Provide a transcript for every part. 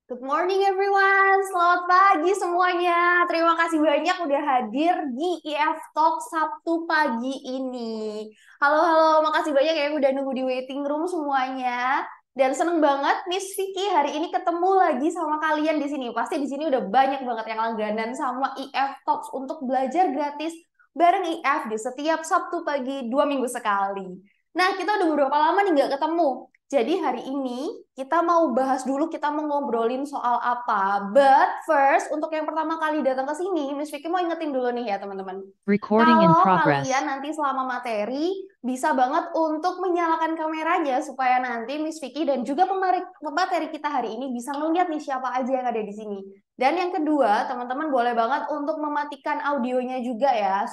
Good morning everyone, selamat pagi semuanya. Terima kasih banyak udah hadir di IF Talk Sabtu pagi ini. Halo, makasih banyak ya yang udah nunggu di waiting room semuanya. Dan seneng banget Miss Vicky hari ini ketemu lagi sama kalian di sini. Pasti di sini udah banyak banget yang langganan sama IF Talks untuk belajar gratis bareng IF di setiap Sabtu pagi 2 minggu sekali. Nah, kita udah beberapa lama nih nggak ketemu. Jadi hari ini kita mau bahas dulu, kita mau ngobrolin soal apa. But first, untuk yang pertama kali datang ke sini, Miss Vicky mau ingetin dulu nih ya teman-teman. Recording in Kalau progress. kalian nanti selama materi, bisa banget untuk menyalakan kameranya supaya nanti Miss Vicky dan juga pemateri kita hari ini bisa melihat nih siapa aja yang ada di sini. Dan yang kedua, teman-teman boleh banget untuk mematikan audionya juga ya,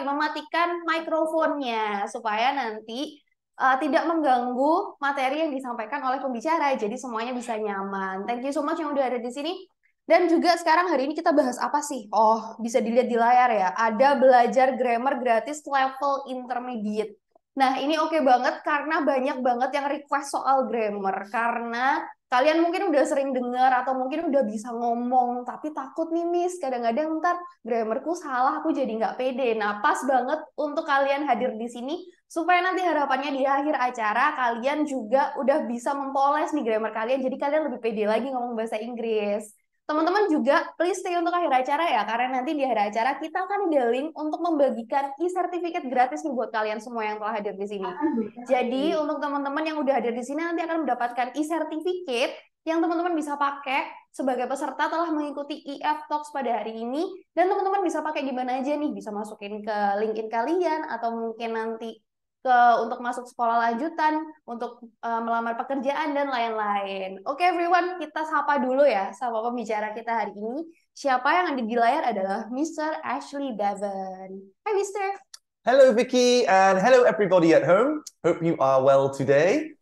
mematikan mikrofonnya supaya nanti tidak mengganggu materi yang disampaikan oleh pembicara, jadi semuanya bisa nyaman. Thank you so much yang udah ada di sini. Dan juga sekarang hari ini kita bahas apa sih? Oh, bisa dilihat di layar ya. Ada belajar grammar gratis level intermediate. Nah, ini oke banget karena banyak banget yang request soal grammar. Karena kalian mungkin udah sering dengar atau mungkin udah bisa ngomong, tapi takut nih Miss, kadang-kadang ntar grammarku salah, aku jadi nggak pede. Nah, pas banget untuk kalian hadir di sini supaya nanti harapannya di akhir acara kalian juga udah bisa mempoles nih grammar kalian, jadi kalian lebih pede lagi ngomong bahasa Inggris. Teman-teman juga please stay untuk akhir acara ya, karena nanti di akhir acara kita akan ada link untuk membagikan e-certificate gratis nih buat kalian semua yang telah hadir di sini. Jadi untuk teman-teman yang udah hadir di sini nanti akan mendapatkan e-certificate yang teman-teman bisa pakai sebagai peserta telah mengikuti IF Talks pada hari ini, dan teman-teman bisa pakai di mana aja nih, bisa masukin ke LinkedIn kalian atau mungkin nanti untuk masuk sekolah lanjutan, untuk melamar pekerjaan dan lain-lain. Oke everyone, kita sapa dulu ya sama pembicara kita hari ini. Siapa yang ada di layar adalah Mr. Ashley Devon. Hai Mr. Hello, Vicky, and hello, everybody at home. Hope you are well today.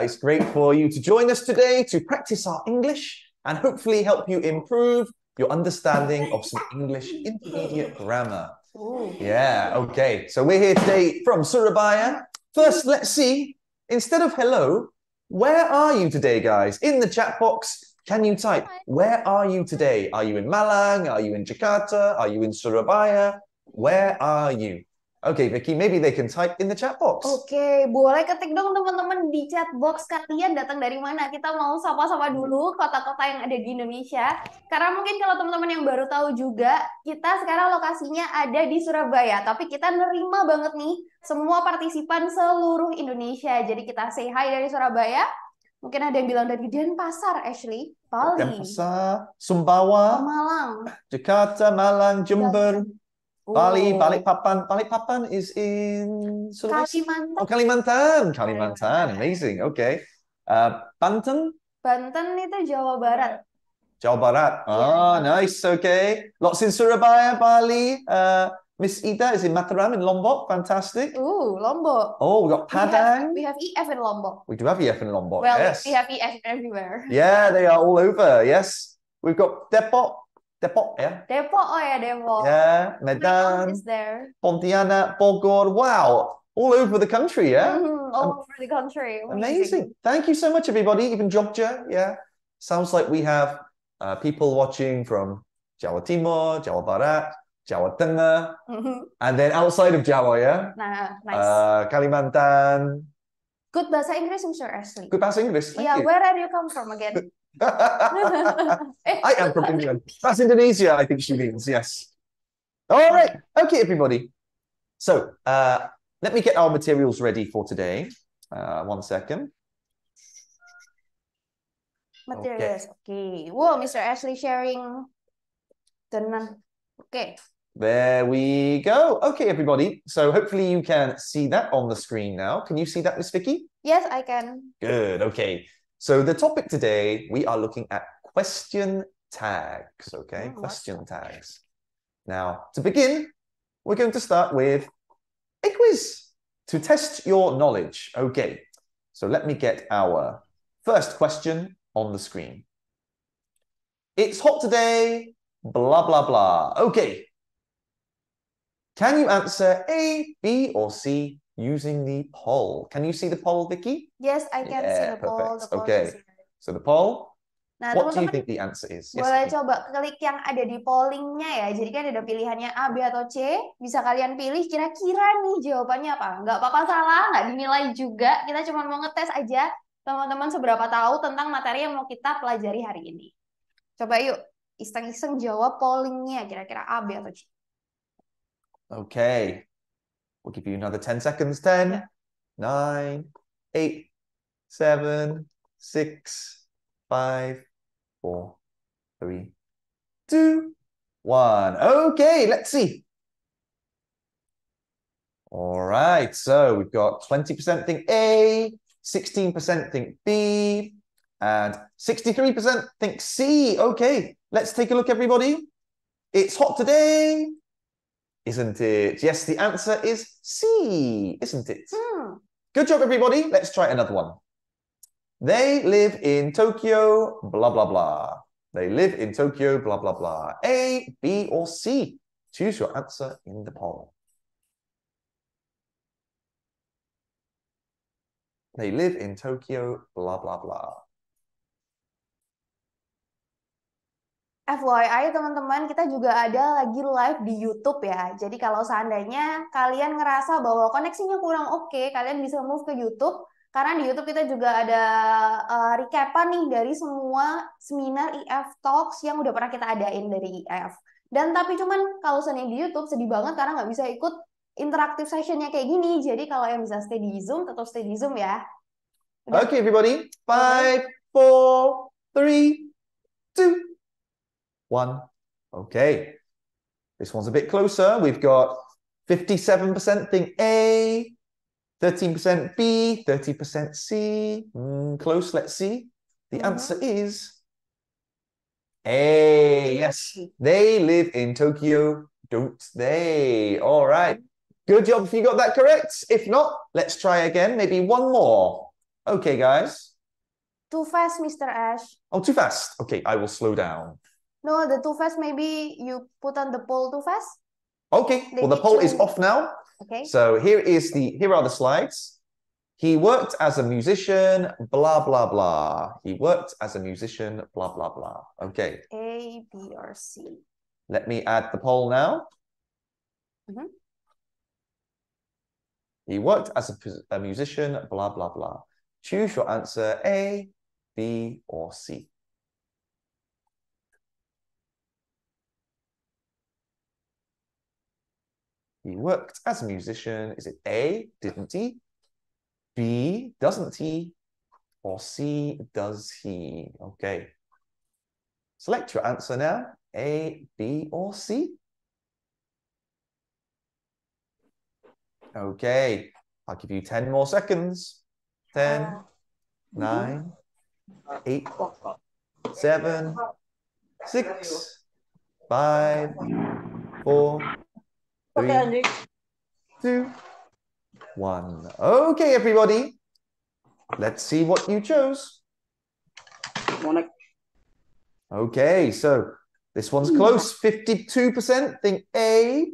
It's great for you to join us today to practice our English and hopefully help you improve your understanding of some English intermediate grammar. Ooh. Yeah, okay. So we're here today from Surabaya. First, let's see. Instead of hello, where are you today, guys? In the chat box, can you type, where are you today? Are you in Malang? Are you in Jakarta? Are you in Surabaya? Where are you? Okay, Vicky, maybe they can type in the chat box. Oke, boleh ketik dong teman-teman di chat box kalian datang dari mana. Kita mau sapa-sapa dulu kota-kota yang ada di Indonesia. Karena mungkin kalau teman-teman yang baru tahu juga, kita sekarang lokasinya ada di Surabaya. Tapi kita nerima banget nih semua partisipan seluruh Indonesia. Jadi kita say hi dari Surabaya. Mungkin ada yang bilang dari Denpasar, Ashley. Bali. Denpasar, Sumbawa, Malang, Jakarta, Malang, Jember, Bali, Oh. Balikpapan is in Sulawesi. Kalimantan. Oh, Kalimantan. Amazing. Okay. Banten, Banten itu Jawa Barat. Jawa Barat. Yeah. Nice. Okay. Lots in Surabaya, Bali. Miss Ida is in Mataram in Lombok. Fantastic. Lombok. Oh, we got Padang. We have EF in Lombok. We do have EF in Lombok. Well, yes. we have EF everywhere. Yeah, they are all over. Yes. We've got Depok, yeah? Depok, oh ya Depok. Yeah, My aunt Medan, is there. Pontianak, Bogor. Wow, all over the country, yeah? All over the country. Amazing. Thank you so much, everybody. Even Jogja, yeah. Sounds like we have people watching from Jawa Timur, Jawa Barat, Jawa Tengah, and then outside of Jawa, yeah? Nah, nice. Kalimantan. Good bahasa Inggris, Mr. Ashley. Good bahasa Inggris. Thank you. Where are you come from again? I am from England. That's Indonesia, I think she means, yes. All right. Okay, everybody. So let me get our materials ready for today. 1 second. Materials. Okay. Wow, Mr. Ashley sharing. Okay. There we go. Okay, everybody. So hopefully you can see that on the screen now. Can you see that, Miss Vicky? Yes, I can. Good. Okay. So the topic today, we are looking at question tags. Okay, question tags. Now, to begin, we're going to start with a quiz to test your knowledge. Okay, so let me get our first question on the screen. It's hot today, blah, blah, blah. Okay. Can you answer A, B, or C using the poll? Can you see the poll, Vicky? Yes, I can see the poll. Perfect. Okay. So the poll, Nah, What do you teman-teman think the answer is? Yes, boleh Vicky. coba klik yang ada di pollingnya ya. Jadi kan ada pilihannya A, B, atau C. Bisa kalian pilih kira-kira nih jawabannya apa. Nggak apa-apa salah, nggak dinilai juga. Kita cuma mau ngetes aja teman-teman seberapa tahu tentang materi yang mau kita pelajari hari ini. Coba yuk, iseng-iseng jawab pollingnya. Kira-kira A, B, atau C. Okay. We'll give you another 10 seconds. 10, Ya. 9, 8, 7, 6, 5, 4, 3, 2, 1. Okay, let's see. All right, so we've got 20% think A, 16% think B, and 63% think C. Okay, let's take a look, everybody. It's hot today, isn't it? Yes, the answer is C, isn't it? Good job, everybody. Let's try another one. They live in Tokyo, blah, blah, blah. They live in Tokyo, blah, blah, blah. A, B, or C? Choose your answer in the poll. They live in Tokyo, blah, blah, blah. FYI teman-teman, kita juga ada lagi live di YouTube ya. Jadi kalau seandainya kalian ngerasa bahwa koneksinya kurang oke, kalian bisa move ke YouTube. Karena di YouTube kita juga ada recapan nih dari semua seminar IF Talks yang udah pernah kita adain dari IF. Dan tapi cuman kalau seandainya di YouTube sedih banget karena nggak bisa ikut interaktif sessionnya kayak gini. Jadi kalau yang bisa stay di Zoom, tetap stay di Zoom ya. Udah. Okay, everybody. 5, 4, 3, 2, 1. Okay. This one's a bit closer. We've got 57% think A, 13% B, 30% C. Close, let's see. The answer is A. Yes, they live in Tokyo, don't they? All right. Good job if you got that correct. If not, let's try again. Maybe one more. Okay, guys. Too fast, Mr. Ash. Oh, too fast. Okay, I will slow down. No, the too fast, maybe you put on the poll too fast. Okay, well, the poll is off now. Okay. So here are the slides. He worked as a musician, blah, blah, blah. He worked as a musician, blah, blah, blah. Okay. A, B, or C. Let me add the poll now. He worked as a musician, blah, blah, blah. Choose your answer, A, B, or C. He worked as a musician. Is it A, didn't he? B, doesn't he? Or C, does he? Okay. Select your answer now. A, B, or C. Okay. I'll give you 10 more seconds. 10, 9, 8, 7, 6, 5, 4, 3, 2, 1. Okay, everybody. Let's see what you chose. Okay, so this one's close. 52% think A,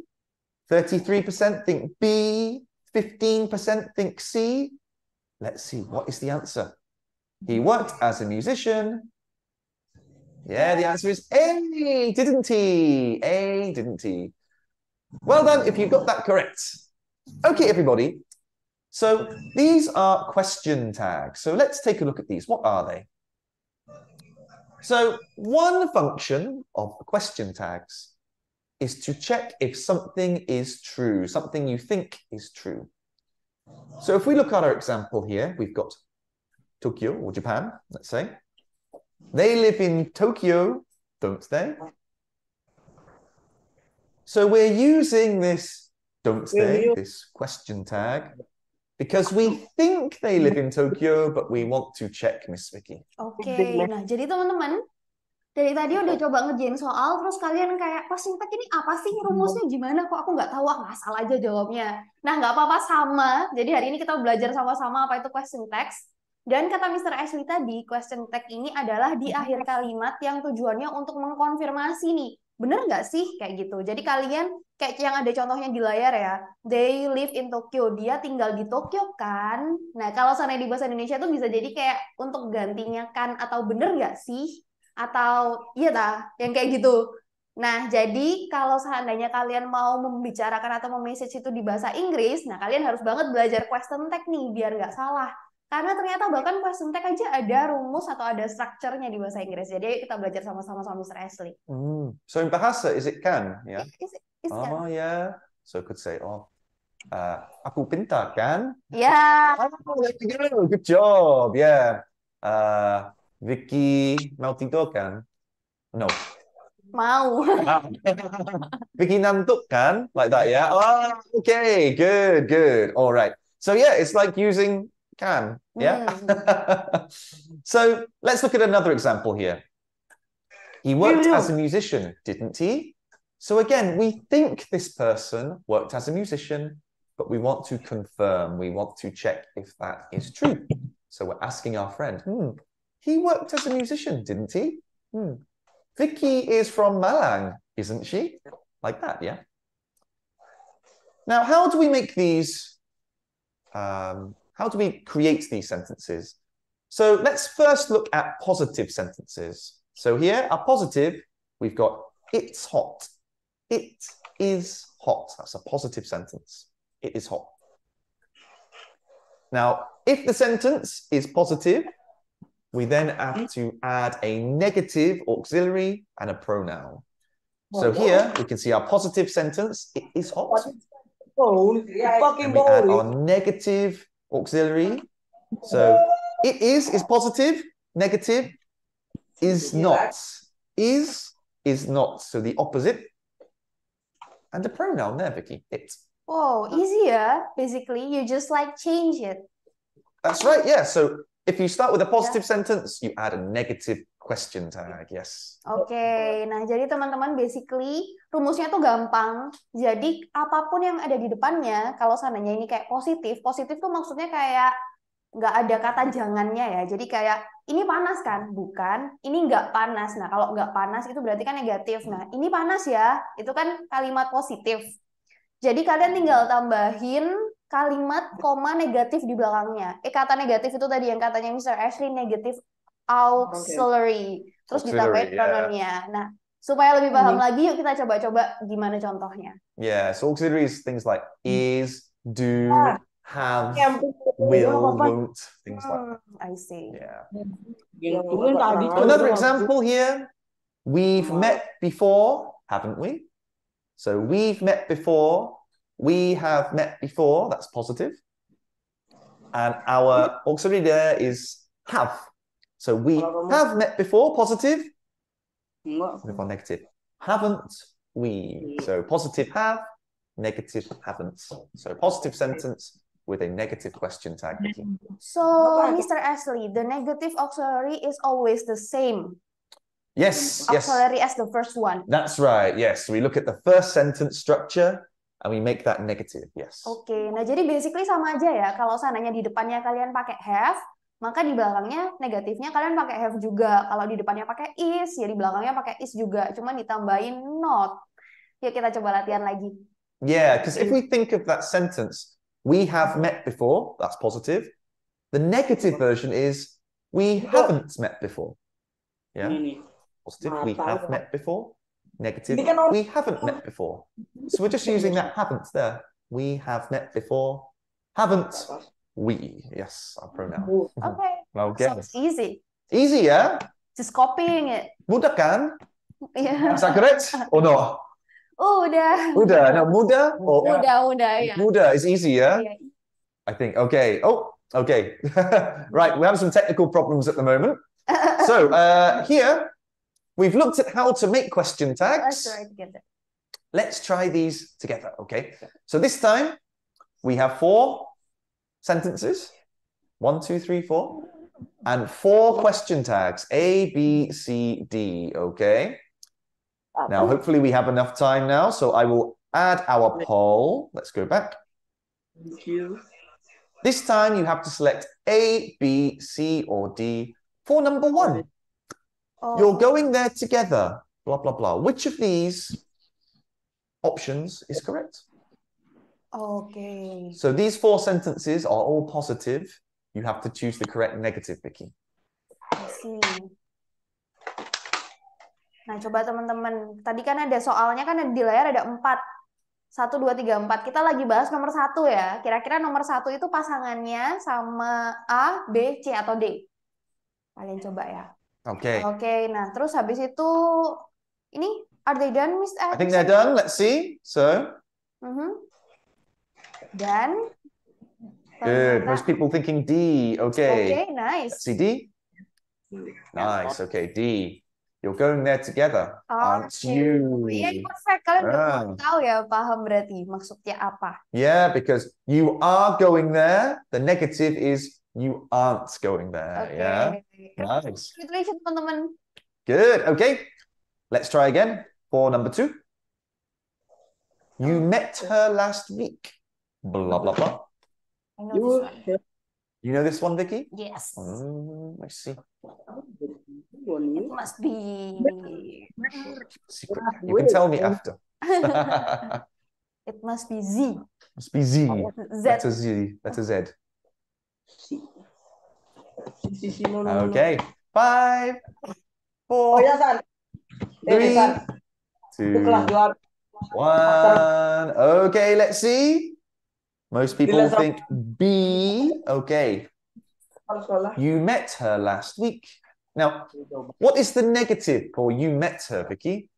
33% think B, 15% think C. Let's see, what is the answer? He worked as a musician. Yeah, the answer is A, didn't he? A, didn't he? Well done if you got that correct. Okay, everybody. So these are question tags. So let's take a look at these. What are they? So one function of question tags is to check if something is true, something you think is true. So if we look at our example here, we've got Tokyo or Japan, let's say. They live in Tokyo, don't they? So we're using this don't they, this question tag, because we think they live in Tokyo, but we want to check, Miss Vicky. Oke, nah jadi teman-teman, dari tadi udah coba ngerjain soal, terus kalian kayak, pas tag ini apa sih rumusnya gimana? Kok aku nggak tahu, ngasal aja jawabnya. Nah, nggak apa-apa sama. Jadi hari ini kita belajar sama-sama apa itu question text. Dan kata Mr. Ashley tadi, question tag ini adalah di akhir kalimat yang tujuannya untuk mengkonfirmasi nih. Bener nggak sih? Kayak gitu. Jadi kalian, kayak yang ada contohnya di layar ya, they live in Tokyo. Dia tinggal di Tokyo kan? Nah, kalau sana di bahasa Indonesia tuh bisa jadi kayak untuk gantinya kan atau bener nggak sih? Atau iya yang kayak gitu. Nah, jadi kalau seandainya kalian mau membicarakan atau message itu di bahasa Inggris, nah kalian harus banget belajar question tag nih biar nggak salah. Karena ternyata bahkan question tag aja ada rumus atau ada structure-nya di bahasa Inggris. Jadi kita belajar sama-sama sama Mr. Ashley. So in bahasa, is it can? Yeah. Is Oh yeah. So I could say, aku pintar kan? Ya. Oh, there you go. Good job. Yeah. Vicky mau tidur kan? No. Mau. Vicky ngantuk kan? Like that, yeah? Oh, okay. Good, good. All right. So yeah, it's like using can, yeah? So let's look at another example here. He worked as a musician, didn't he? So again, we think this person worked as a musician, but we want to confirm, we want to check if that is true. So we're asking our friend, he worked as a musician, didn't he? Vicky is from Malang, isn't she? Like that, yeah? Now, how do we make these, how do we create these sentences? So let's first look at positive sentences. So here, our positive, we've got it's hot. It is hot. That's a positive sentence. It is hot. Now, if the sentence is positive, we then have to add a negative auxiliary and a pronoun. So here we can see our positive sentence, it is hot. And we add our negative auxiliary. So it is positive, negative is not. Is not. So the opposite. And the pronoun there, Vicky, it. Oh, easy ya. Basically, you just like change it. That's right, yeah. So if you start with a positive sentence, you add a negative question tag, yes. Oke, nah jadi teman-teman basically rumusnya tuh gampang. Jadi apapun yang ada di depannya, kalau seandainya ini kayak positif, positif tuh maksudnya kayak nggak ada kata jangannya ya. Jadi kayak ini panas kan? Bukan. Ini nggak panas. Nah kalau nggak panas itu berarti kan negatif. Nah ini panas ya, itu kan kalimat positif. Jadi kalian tinggal tambahin kalimat koma negatif di belakangnya. Kata negatif itu tadi yang katanya Mr. Ashley negatif auxiliary. Terus ditambahin pronounnya. Nah, supaya lebih paham lagi, yuk kita coba-coba gimana contohnya. Yeah, so auxiliary is things like is, do, have, will, won't, things like that. I see. Yeah. Another example here. We've met before, haven't we? So we've met before. We have met before. That's positive. And our auxiliary there is have. So we have met before, positive. Move on, negative. Haven't we? So positive have, negative haven't. So positive sentence with a negative question tag. So, Mr. Ashley, the negative auxiliary is always the same. Yes, auxiliary as the first one. That's right, yes. So we look at the first sentence structure and we make that negative, yes. Oke, nah jadi basically sama aja ya. Kalau seandainya di depannya kalian pakai have, maka di belakangnya negatifnya kalian pakai have juga. Kalau di depannya pakai is, ya di belakangnya pakai is juga. Cuma ditambahin not. Yuk kita coba latihan lagi. Yeah, because if we think of that sentence, we have met before, that's positive. The negative version is we haven't met before. Yeah, positive, we have met before. Negative, we haven't met before. So we're just using that haven't there. We have met before. Haven't we? Yes, our pronoun. Okay. So it's easy. Easy, yeah? Just copying it. Mudah kan? Yeah. Is that correct or not? Udah. No, mudah? Mudah, yeah. Mudah is easy, yeah? Yeah. I think, okay. Oh, okay. Right, we have some technical problems at the moment. So here, we've looked at how to make question tags. Let's try together. Let's try these together, okay? So this time, we have 4 sentences. 1, 2, 3, 4. And 4 question tags, A, B, C, D, okay? Now, hopefully we have enough time now, so I will add our poll. Let's go back. Thank you. This time you have to select A, B, C, or D for number 1. You're going there together, blah, blah, blah. Which of these options is correct? Okay. So these 4 sentences are all positive. You have to choose the correct negative, Vicky. I see. Nah, coba teman-teman. Tadi kan ada soalnya kan di layar ada 4. 1, 2, 3, 4. Kita lagi bahas nomor 1 ya. Kira-kira nomor 1 itu pasangannya sama A, B, C, atau D? Kalian coba ya. Okay. Oke, nah terus habis itu ini are they done, Miss I think they're done. Let's see. So. Dan Good. Most people thinking D. Okay. Okay, nice. Let's see D. Nice. Okay, D. You're going there together, aren't you? Iya, perfect. Kalian udah tahu ya, paham berarti maksudnya apa? Yeah, because you are going there. The negative is you aren't going there. Okay. Yeah. Nice. Congratulations, teman-teman. Good. Okay. Let's try again for number 2. You met her last week. Blah, blah, blah. I know this one. You know this one, Vicky? Yes. Let's see. It must be Secret. You can tell me after. It must be Z. Must be Z. Z. Letter Z. Letter Z. Okay. 5, 4, 3, 2, 1. Okay, let's see. Most people think B. Okay. You met her last week. Now, what is the negative for you met her, Vicky?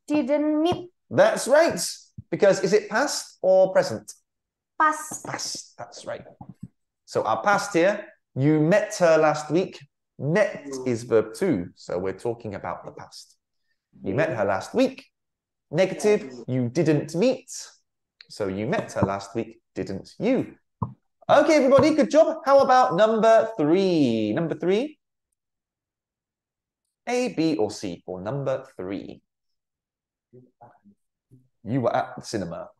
Didn't meet. That's right. Because is it past or present? Past. Past. That's right. So our past here, you met her last week. Met is verb 2. So we're talking about the past. You met her last week. Negative, you didn't meet. So you met her last week, didn't you? Okay, everybody, good job. How about number 3? Number 3? A, B, or C for number 3? You were at the cinema.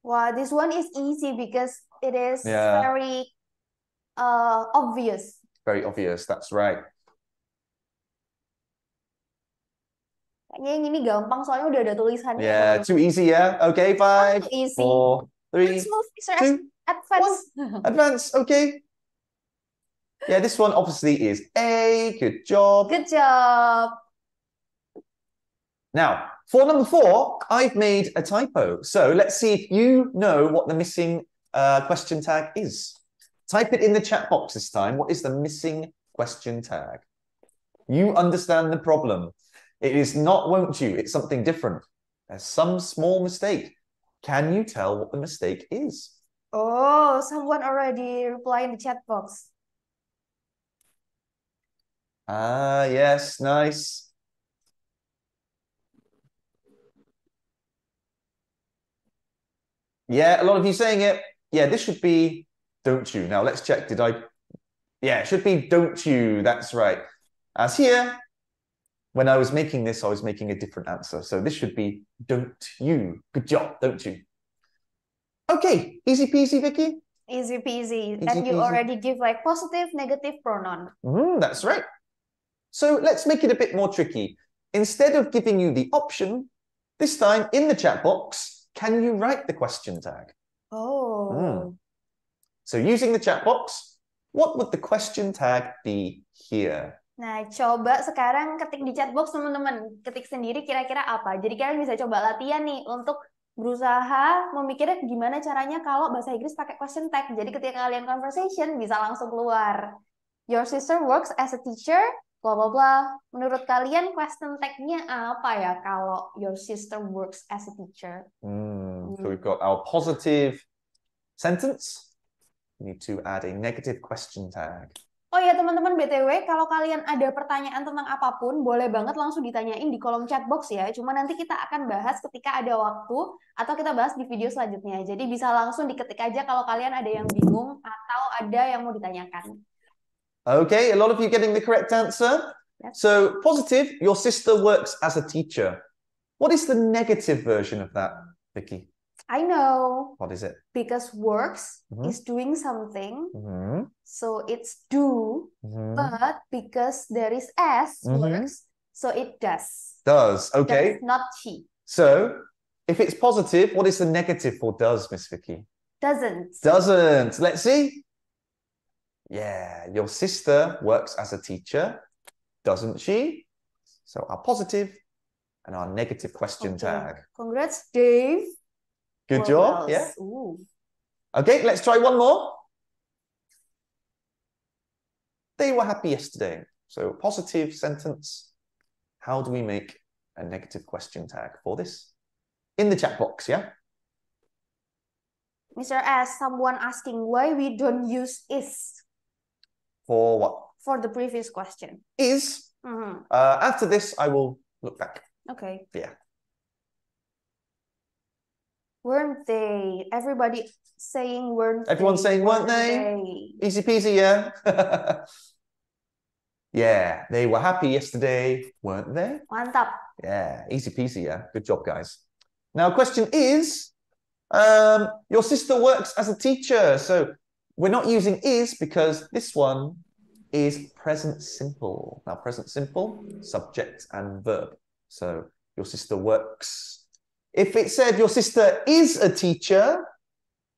Wow, this one is easy because it is very obvious. Very obvious, that's right. Kayaknya yang ini gampang soalnya udah ada tulisannya. Yeah, too easy, yeah? Okay, 5, 4, 3, Let's move, Mr. 2, Advance. 1. Advance, okay. Yeah, this one obviously is A. Good job. Good job. Now, for number 4, I've made a typo. So let's see if you know what the missing question tag is. Type it in the chat box this time. What is the missing question tag? You understand the problem. It is not won't you. It's something different. There's some small mistake. Can you tell what the mistake is? Oh, someone already replied in the chat box. Ah, yes, nice. Yeah, a lot of you saying it. Yeah, this should be don't you. Now let's check. Did I? Yeah, it should be don't you. That's right. As here, when I was making this, I was making a different answer. So this should be don't you. Good job, don't you? Okay, easy peasy, Vicky. Easy peasy. And you already give like positive, negative pronoun. That's right. So let's make it a bit more tricky. Instead of giving you the option, this time in the chat box, can you write the question tag? Oh. So using the chat box, what would the question tag be here? Nah, coba sekarang ketik di chat box, teman-teman. Ketik sendiri kira-kira apa. Jadi kalian bisa coba latihan nih untuk berusaha memikirnya gimana caranya kalau bahasa Inggris pakai question tag. Jadi ketika kalian conversation bisa langsung keluar. Your sister works as a teacher, blah blah blah. Menurut kalian question tag-nya apa ya kalau your sister works as a teacher? So we've got our positive sentence. We need to add a negative question tag. Oh ya teman-teman, BTW, kalau kalian ada pertanyaan tentang apapun, boleh banget langsung ditanyain di kolom chat box ya. Cuma nanti kita akan bahas ketika ada waktu, atau kita bahas di video selanjutnya. Jadi bisa langsung diketik aja kalau kalian ada yang bingung, atau ada yang mau ditanyakan. Okay, a lot of you getting the correct answer. Yes. So, positive, your sister works as a teacher. What is the negative version of that, Vicky? I know. What is it? Because works is doing something, so it's do, but because there is s, works, so it does. Does, okay. Does, not she. So, if it's positive, what is the negative for does, Miss Vicky? Doesn't. Doesn't. Let's see. Yeah, your sister works as a teacher, doesn't she? So our positive and our negative question tag. Congrats, Dave. Good job. Yeah. Ooh. Okay, let's try one more. They were happy yesterday. So positive sentence. How do we make a negative question tag for this? In the chat box, yeah? Mr. S, someone asking why we don't use is. For what? For the previous question. Is. After this, I will look back. Okay. Yeah. Weren't they? Everybody saying weren't Everyone's they? saying weren't they? Easy peasy, yeah? Yeah, they were happy yesterday, weren't they? Mantap. Yeah, easy peasy, yeah? Good job, guys. Now, question is, your sister works as a teacher. So we're not using is because this one is present simple. Now, present simple, subject and verb. So your sister works. If it said your sister is a teacher,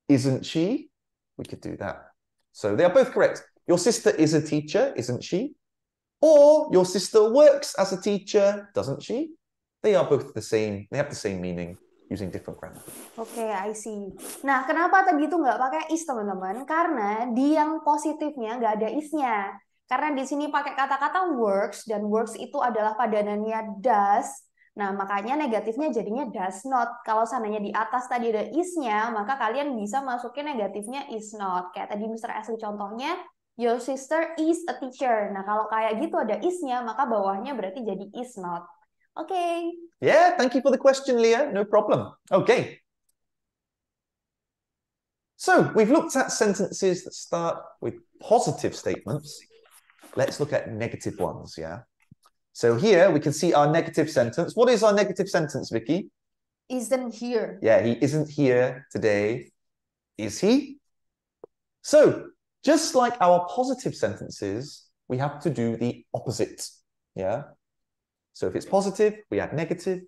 isn't she? We could do that. So they are both correct. Your sister is a teacher, isn't she? Or your sister works as a teacher, doesn't she? They are both the same. They have the same meaning using different grammar. Oke, I see. Nah, kenapa tadi itu nggak pakai is, teman-teman? Karena di yang positifnya nggak ada isnya. Karena di sini pakai kata-kata works, dan works itu adalah padanannya does. Nah, makanya negatifnya jadinya does not. Kalau seandainya di atas tadi ada isnya, maka kalian bisa masukin negatifnya is not. Kayak tadi Mr. Ashley contohnya, your sister is a teacher. Nah, kalau kayak gitu ada isnya, maka bawahnya berarti jadi is not. Okay. Yeah, thank you for the question, Leah. No problem. Okay. So we've looked at sentences that start with positive statements. Let's look at negative ones, yeah? So here we can see our negative sentence. What is our negative sentence, Vicky? Isn't here. Yeah, he isn't here today. Is he? So just like our positive sentences, we have to do the opposite, yeah? So if it's positive, we add negative.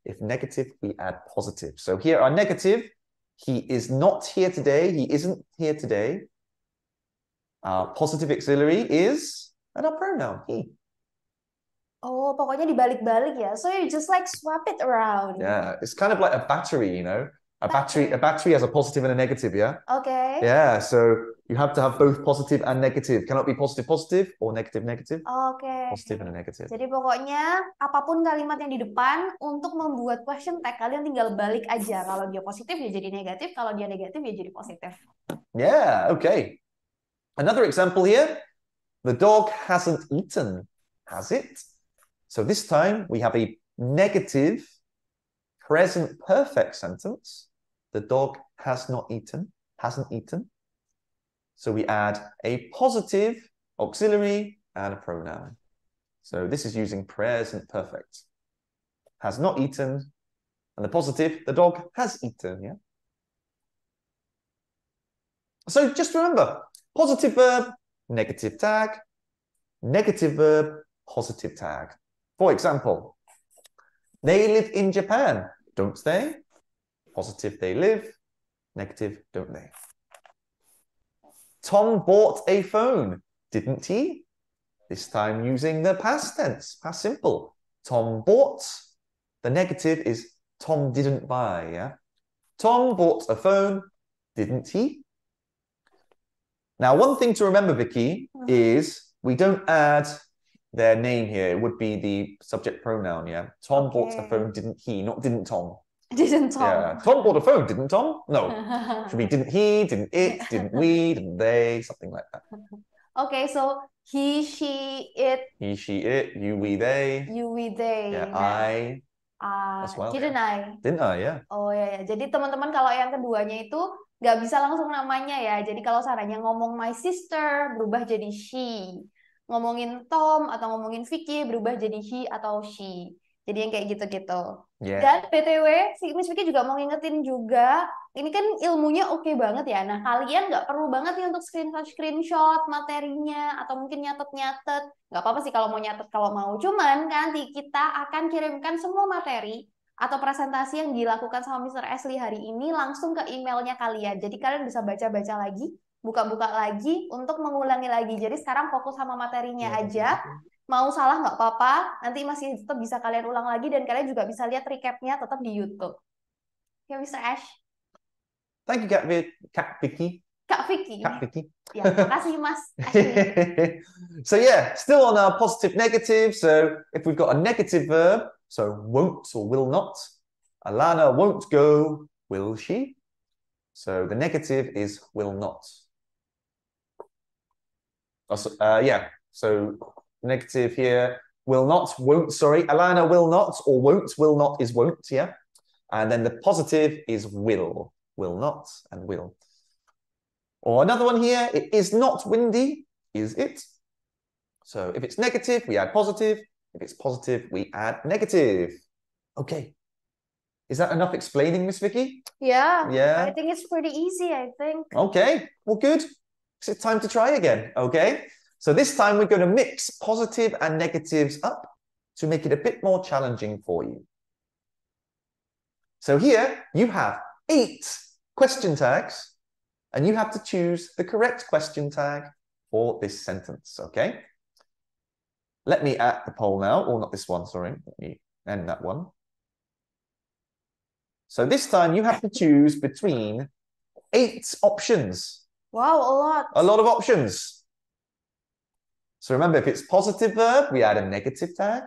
If negative, we add positive. So here our negative, he is not here today. He isn't here today. Our positive auxiliary is, and our pronoun, he. Oh, pokoknya dibalik-balik ya. So you just like swap it around. Yeah, it's kind of like a battery, you know? A battery has a positive and a negative, yeah? Okay. Yeah, so you have to have both positive and negative. Cannot be positive, positive, or negative, negative. Okay. Positive and a negative. Jadi pokoknya apapun kalimat yang di depan, untuk membuat question tag kalian tinggal balik aja. Kalau dia positif ya jadi negatif, kalau dia negatif ya jadi positif. Yeah, okay. Another example here. The dog hasn't eaten, has it? So this time we have a negative present perfect sentence. The dog has not eaten, hasn't eaten. So we add a positive auxiliary and a pronoun. So this is using present perfect. Has not eaten, and the positive, the dog has eaten, yeah? So just remember, positive verb, negative tag, negative verb, positive tag. For example, they live in Japan, don't they? Positive, they live. Negative, don't they? Tom bought a phone, didn't he? This time using the past tense, past simple. Tom bought. The negative is Tom didn't buy, yeah? Tom bought a phone, didn't he? Now, one thing to remember, Vicky, is we don't add their name here. It would be the subject pronoun, yeah? Tom bought a phone, didn't he? Not didn't Tom. Didn't Tom. Yeah. Tom bought a phone, didn't Tom? No. Should be didn't he, didn't it, didn't we, didn't they, something like that. Okay, so he, she, it. He, she, it, you, we, they. You, we, they. Yeah, nah, as well. Didn't I? Didn't I, yeah. Oh ya. Jadi teman-teman kalau yang keduanya itu nggak bisa langsung namanya ya. Jadi kalau seandainya ngomong my sister berubah jadi she. Ngomongin Tom atau ngomongin Vicky berubah jadi he atau she. Jadi yang kayak gitu-gitu. Yeah. Dan BTW, si Miss Vicky juga mau ngingetin juga, ini kan ilmunya oke banget ya. Nah, kalian nggak perlu banget nih untuk screenshot materinya, atau mungkin nyatet-nyatet. Nggak apa-apa sih kalau mau nyatet kalau mau. Cuman nanti kita akan kirimkan semua materi atau presentasi yang dilakukan sama Mr. Ashley hari ini langsung ke emailnya kalian. Jadi kalian bisa baca-baca lagi buka-buka lagi untuk mengulangi lagi. Jadi sekarang fokus sama materinya aja. Mau salah nggak apa-apa, nanti masih tetap bisa kalian ulang lagi dan kalian juga bisa lihat recapnya tetap di YouTube. Ya, Mr. Ash. Thank you, Kat Vicky. Kak Vicky. Kat Vicky. Ya, makasih Mas Ashley. So yeah, still on our positive negative. So if we've got a negative verb, so won't or will not, Alana won't go, will she? So the negative is will not. Yeah, so negative here, will not, won't, sorry. Alana will not or won't, will not is won't, yeah. And then the positive is will not, and will. Or another one here, it is not windy, is it? So if it's negative, we add positive. If it's positive, we add negative. Okay. Is that enough explaining, Miss Vicky? Yeah, Yeah. I think it's pretty easy, I think. Okay, well, good. So it's time to try again, okay? So this time we're going to mix positive and negatives up to make it a bit more challenging for you. So here you have 8 question tags, and you have to choose the correct question tag for this sentence, okay? Let me add the poll now, or not this one, sorry. Let me end that one. So this time you have to choose between 8 options. Wow, a lot. A lot of options. So remember, if it's positive verb, we add a negative tag.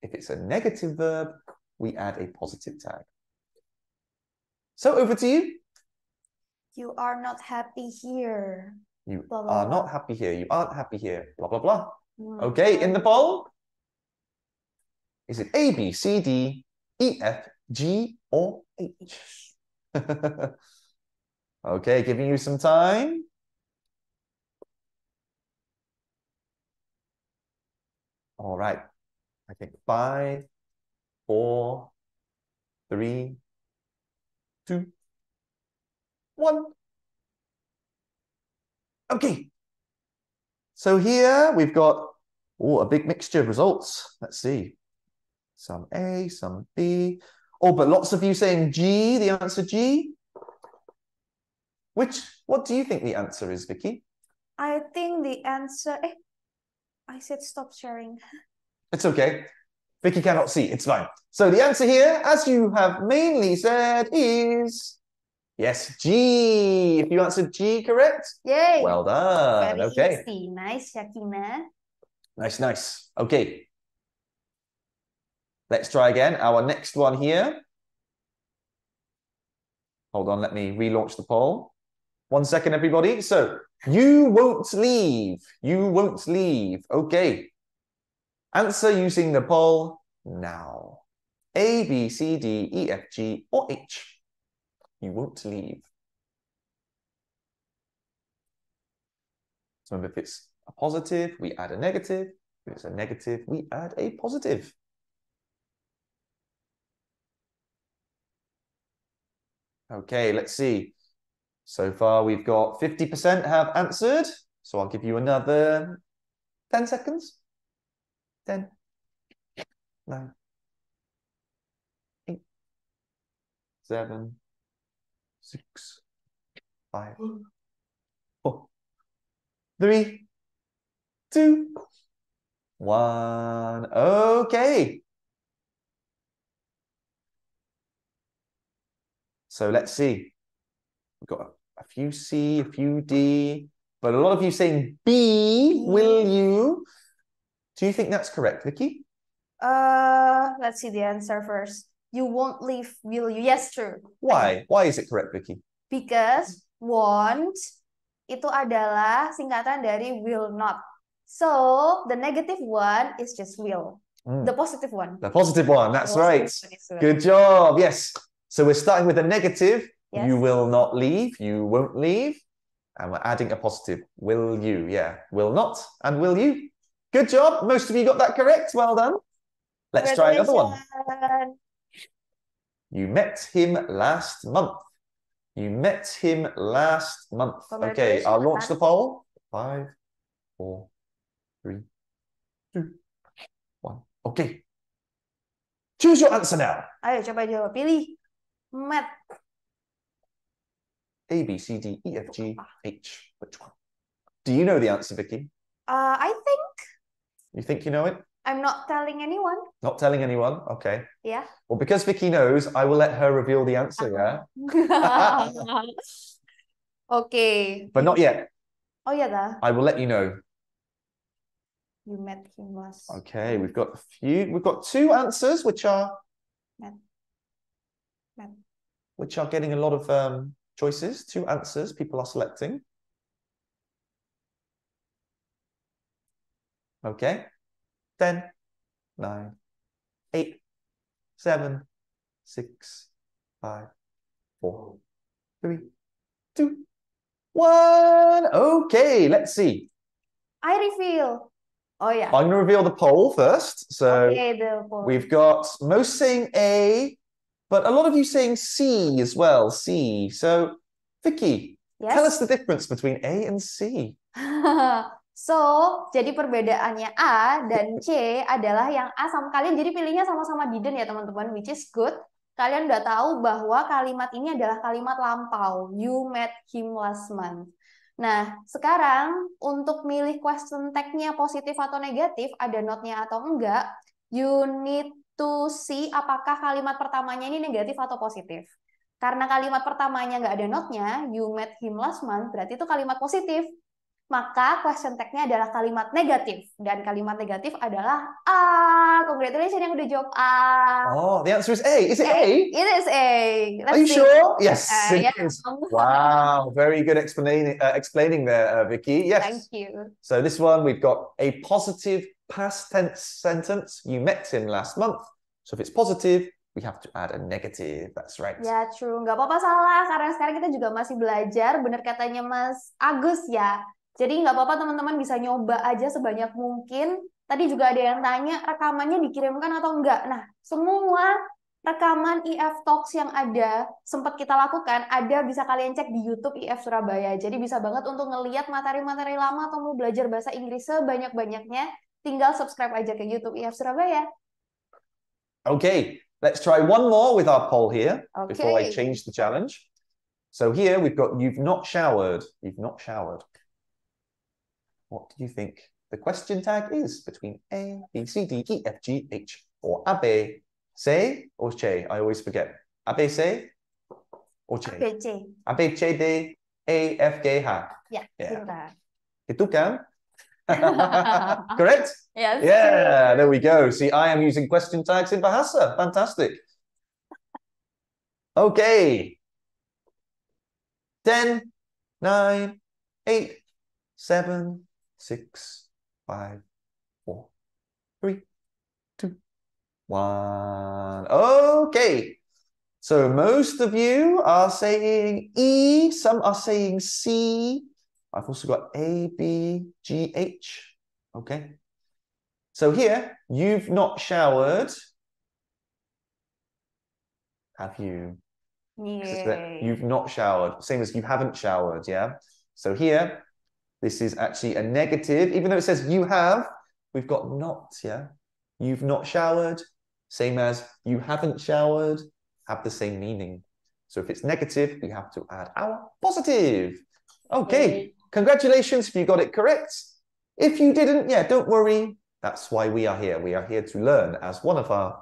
If it's a negative verb, we add a positive tag. So over to you. You are not happy here. You Blah, blah, are blah. not happy here. You aren't happy here. Blah, blah, blah. Okay, in the poll, is it A, B, C, D, E, F, G, or H? Okay, giving you some time. All right. I think 5, 4, 3, 2, 1. Okay. So here we've got a big mixture of results. Let's see. Some A, some B. Oh, but lots of you saying G, the answer G. What do you think the answer is, Vicky? I think the answer... I said stop sharing. It's okay. Vicky cannot see. It's fine. So the answer here, as you have mainly said, is... Yes, G. If you answered G correct, Yay! well done. Very Okay. easy. Nice, Yakina. Nice, nice. Okay. Let's try again. Our next one here. Hold on, let me relaunch the poll. 1 second, everybody. So, you won't leave. You won't leave. Okay. Answer using the poll now. A, B, C, D, E, F, G, or H. You won't leave. So if it's a positive, we add a negative. If it's a negative, we add a positive. Okay, let's see. So far, we've got 50% have answered. So I'll give you another 10 seconds. 10, 9, 8, 7, 6, 5, 4, 3, 2, 1. Okay. So let's see. We've got a few C, a few D, but a lot of you saying B, will you? Do you think that's correct, Vicky? Let's see the answer first. You won't leave, will you? Yes, true. Why? Why is it correct, Vicky? Because won't itu adalah singkatan dari will not. So the negative one is just will. The positive one. The positive one, that's right. Good job. Yes. So we're starting with a negative. Yes. You will not leave. You won't leave. And we're adding a positive. Will you? Yeah. Will not and will you. Good job. Most of you got that correct. Well done. Let's try another one. You met him last month. You met him last month. Okay, I'll launch the poll. 5, 4, 3, 2, 1. Okay. Choose your answer now. Ayo coba jawab. Pilih. Met. A, B, C, D, E, F, G, H. Which one? Do you know the answer, Vicky? I think You think you know it? I'm not telling anyone. Not telling anyone? Okay. Yeah. Well, because Vicky knows, I will let her reveal the answer, yeah? Okay. But not yet. Oh yeah, dah. I will let you know. You met him last. Okay, we've got two answers which are getting a lot of choices. Two answers people are selecting. Okay. 10, 9, 8, 7, 6, 5, 4, 3, 2, 1. Okay, let's see. I reveal. Oh yeah. I'm going to reveal the poll first. So Okay, the poll. we've got most saying A, but a lot of you saying C as well. C. So Vicky, tell us the difference between A and C. So, jadi perbedaannya A dan C adalah yang A sama kalian, jadi pilihnya sama-sama didn't ya teman-teman, which is good. Kalian udah tahu bahwa kalimat ini adalah kalimat lampau. You met him last month. Nah, sekarang untuk milih question tag-nya positif atau negatif, ada note-nya atau enggak, you need to see apakah kalimat pertamanya ini negatif atau positif. Karena kalimat pertamanya nggak ada note-nya, you met him last month, berarti itu kalimat positif. Maka question tag-nya adalah kalimat negatif. Dan kalimat negatif adalah A. Congratulations yang udah jawab A. Oh, the answer is A. Is it A? It is A. Are you sure? Yes, it yeah. is. Wow, very good explaining there, Vicky. Yes. Thank you. So this one, we've got a positive past tense sentence. You met him last month. So if it's positive, we have to add a negative. That's right. Ya, true. Nggak apa-apa salah, karena sekarang kita juga masih belajar. Bener katanya Mas Agus ya. Jadi nggak apa-apa teman-teman bisa nyoba aja sebanyak mungkin. Tadi juga ada yang tanya rekamannya dikirimkan atau enggak. Nah, semua rekaman IF Talks yang ada sempat kita lakukan ada bisa kalian cek di YouTube IF Surabaya. Jadi bisa banget untuk ngelihat materi-materi lama atau mau belajar bahasa Inggris sebanyak-banyaknya. Tinggal subscribe aja ke YouTube IF Surabaya. Okay, let's try one more with our poll here before I Okay. change the challenge. So here we've got you've not showered. You've not showered. What do you think the question tag is between A, B, C, D, E, F, G, H, or Abe, C, or Che? I always forget. Abe, C, or Che? Abe, C. Abe, C, D, A, F, G, H. Ya, pintar. Itu kan? Correct? Yes. Yeah, there we go. See, I am using question tags in Bahasa. Fantastic. Okay. 10, 9, 8, 7, 6, 5, 4, 3, 2, 1. Okay. So most of you are saying E, some are saying C. I've also got A, B, G, H. Okay. So here, you've not showered. Have you? Yeah. You've not showered. Same as you haven't showered, yeah? So here, this is actually a negative. Even though it says you have, we've got not, yeah? You've not showered, same as you haven't showered, have the same meaning. So if it's negative, we have to add our positive. Okay, congratulations if you got it correct. If you didn't, yeah, don't worry. That's why we are here. We are here to learn. As one of our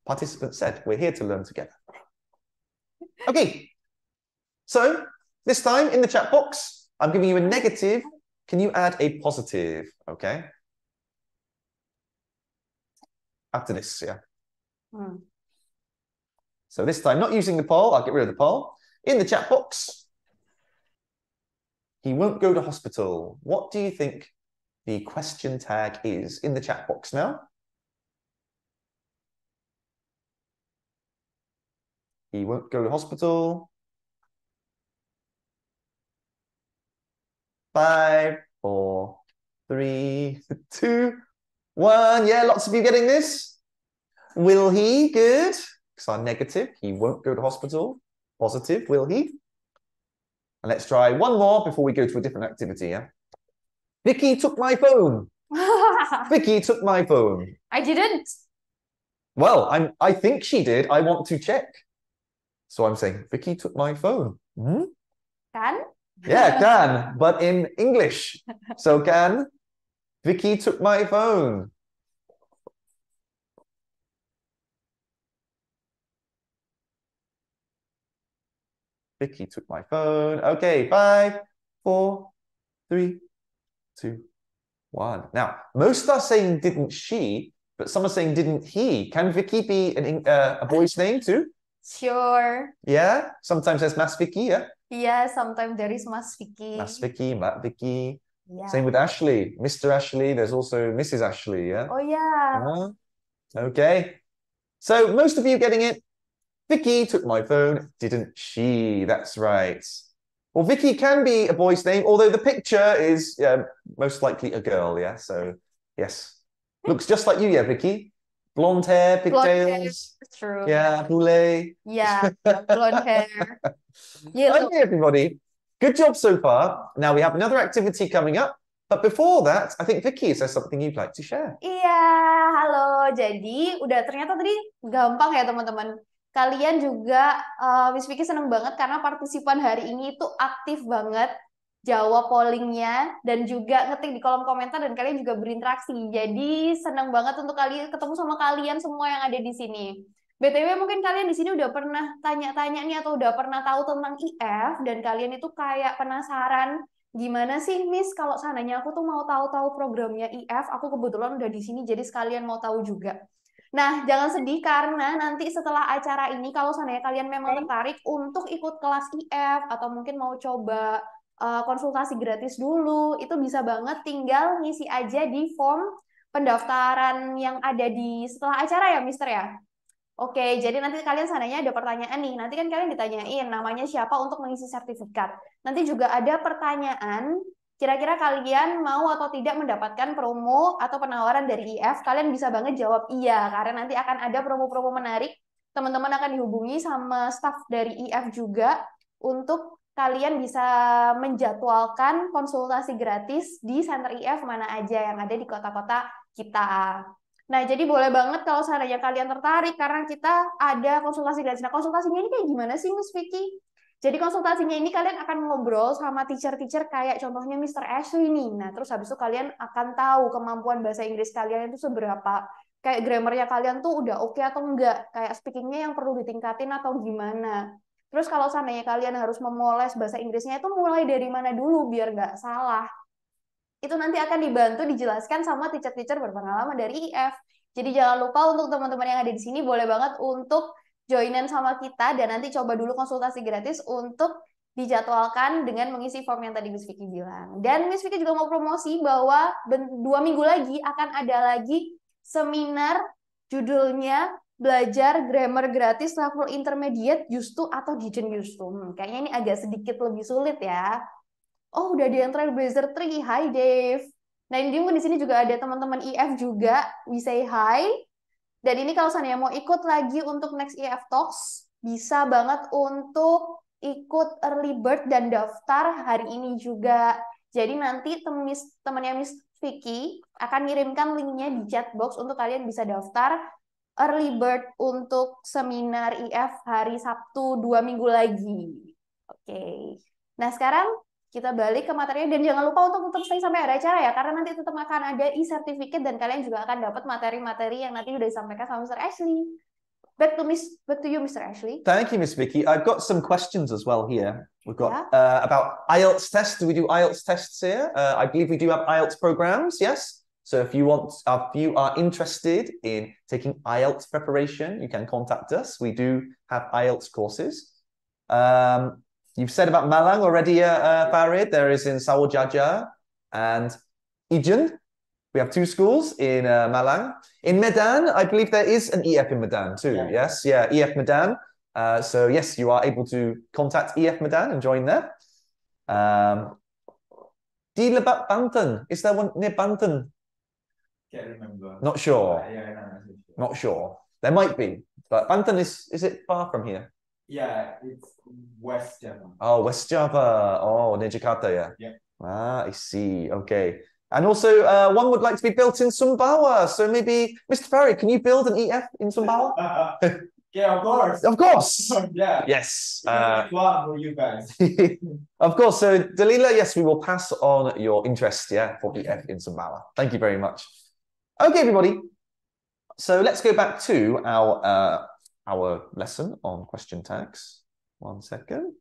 participants said, we're here to learn together. Okay, so this time in the chat box, I'm giving you a negative. Can you add a positive? Okay. After this, yeah. So this time, not using the poll, I'll get rid of the poll. In the chat box, he won't go to hospital. What do you think the question tag is in the chat box now? He won't go to hospital. 5, 4, 3, 2, 1. Yeah, lots of you getting this. Will he? Good. Because I'm negative. He won't go to hospital. Positive. Will he? And let's try one more before we go to a different activity. Yeah. Vicky took my phone. Vicky took my phone. I didn't. Well, I think she did. I want to check. So I'm saying Vicky took my phone. Kan? Yeah, can, but in English. So can, Vicky took my phone. Vicky took my phone. Okay, 5, 4, 3, 2, 1. Now, most are saying didn't she, but some are saying didn't he. Can Vicky be a boy's name too? Sure. Yeah, sometimes there's Mas Vicky, yeah? Yeah, sometimes there is Mas Vicky. Mas Vicky, Matt Vicky. Yeah. Same with Ashley. Mr. Ashley, there's also Mrs. Ashley, yeah? Oh yeah. Okay. So most of you getting it. Vicky took my phone, didn't she? That's right. Well, Vicky can be a boy's name, although the picture is most likely a girl, yeah? So, yes. Looks just like you, yeah, Vicky? Blonde hair, pigtails. True. Yeah, boulet. Yeah, blonde hair. Yellow. Okay, everybody. Good job so far. Now we have another activity coming up. But before that, I think Vicky says something you'd like to share. Iya, halo. Jadi, udah ternyata tadi gampang ya teman-teman. Kalian juga, Miss Vicky seneng banget karena partisipan hari ini itu aktif banget jawab pollingnya dan juga ngetik di kolom komentar dan kalian juga berinteraksi. Jadi seneng banget untuk kalian ketemu sama kalian semua yang ada di sini. BTW mungkin kalian di sini udah pernah tanya-tanya nih atau udah pernah tahu tentang IF dan kalian itu kayak penasaran gimana sih Miss kalau seandainya aku tuh mau tahu-tahu programnya IF, aku kebetulan udah di sini jadi sekalian mau tahu juga. Nah, jangan sedih karena nanti setelah acara ini kalau seandainya kalian memang tertarik untuk ikut kelas IF atau mungkin mau coba konsultasi gratis dulu, itu bisa banget tinggal ngisi aja di form pendaftaran yang ada di setelah acara ya, Mister ya. Oke, jadi nanti kalian seandainya ada pertanyaan nih, nanti kan kalian ditanyain namanya siapa untuk mengisi sertifikat. Nanti juga ada pertanyaan, kira-kira kalian mau atau tidak mendapatkan promo atau penawaran dari IF, kalian bisa banget jawab iya, karena nanti akan ada promo-promo menarik. Teman-teman akan dihubungi sama staff dari IF juga untuk kalian bisa menjadwalkan konsultasi gratis di center IF mana aja yang ada di kota-kota kita. Nah, jadi boleh banget kalau seandainya kalian tertarik karena kita ada konsultasi gratis. Nah, konsultasinya ini kayak gimana sih, Miss Vicky? Jadi konsultasinya ini kalian akan ngobrol sama teacher-teacher kayak contohnya Mr. Ashley nih. Nah, terus habis itu kalian akan tahu kemampuan bahasa Inggris kalian itu seberapa. Kayak grammarnya kalian tuh udah oke atau enggak. Kayak speakingnya yang perlu ditingkatin atau gimana. Terus kalau seandainya kalian harus memoles bahasa Inggrisnya itu mulai dari mana dulu biar nggak salah. Itu nanti akan dibantu dijelaskan sama teacher-teacher berpengalaman dari IF. Jadi jangan lupa untuk teman-teman yang ada di sini boleh banget untuk joinan sama kita dan nanti coba dulu konsultasi gratis untuk dijadwalkan dengan mengisi form yang tadi Miss Vicky bilang. Dan Miss Vicky juga mau promosi bahwa 2 minggu lagi akan ada lagi seminar judulnya Belajar Grammar Gratis Level Intermediate Used to atau Didn't Used to. Kayaknya ini agak sedikit lebih sulit ya. Oh, udah di Trailblazer 3. Hi, Dave. Nah, ini di sini juga ada teman-teman IF juga. We say hi. Dan ini kalau seandainya mau ikut lagi untuk next IF Talks, bisa banget untuk ikut early bird dan daftar hari ini juga. Jadi nanti temannya Miss Vicky akan ngirimkan linknya di chat box untuk kalian bisa daftar early bird untuk seminar IF hari Sabtu 2 minggu lagi. Oke. Nah, sekarang kita balik ke materinya dan jangan lupa untuk tetap stay sampai ada acara ya, karena nanti tetap akan ada e-certificate dan kalian juga akan dapat materi-materi yang nanti udah disampaikan sama Mr. Ashley. Back to you, Mr. Ashley. Thank you, Miss Vicky. I've got some questions as well here. We've got about IELTS tests. Do we do IELTS tests here? I believe we do have IELTS programs, yes? So if you are interested in taking IELTS preparation, you can contact us. We do have IELTS courses. You've said about Malang already, Farid. There is in Sawojaja and Ijen. We have 2 schools in Malang. In Medan, I believe there is an EF in Medan too. Yeah. Yes, yeah, EF Medan. So yes, you are able to contact EF Medan and join there. Di Lebak Banten, is there one near Banten? Can't remember. Not sure. Yeah, not sure. There might be, but Banten is it far from here? Yeah, it's West Java. Oh, West Java. Oh, near Jakarta, yeah. Yeah. Ah, I see. Okay. And also, one would like to be built in Sumbawa. So maybe, Mr. Farry, can you build an EF in Sumbawa? Yeah, of course. Of course. Yeah. Yes. One for you guys. Of course. So, Dalila, yes, we will pass on your interest, yeah, for EF in Sumbawa. Thank you very much. Okay, everybody. So let's go back to our lesson on question tags. 1 second.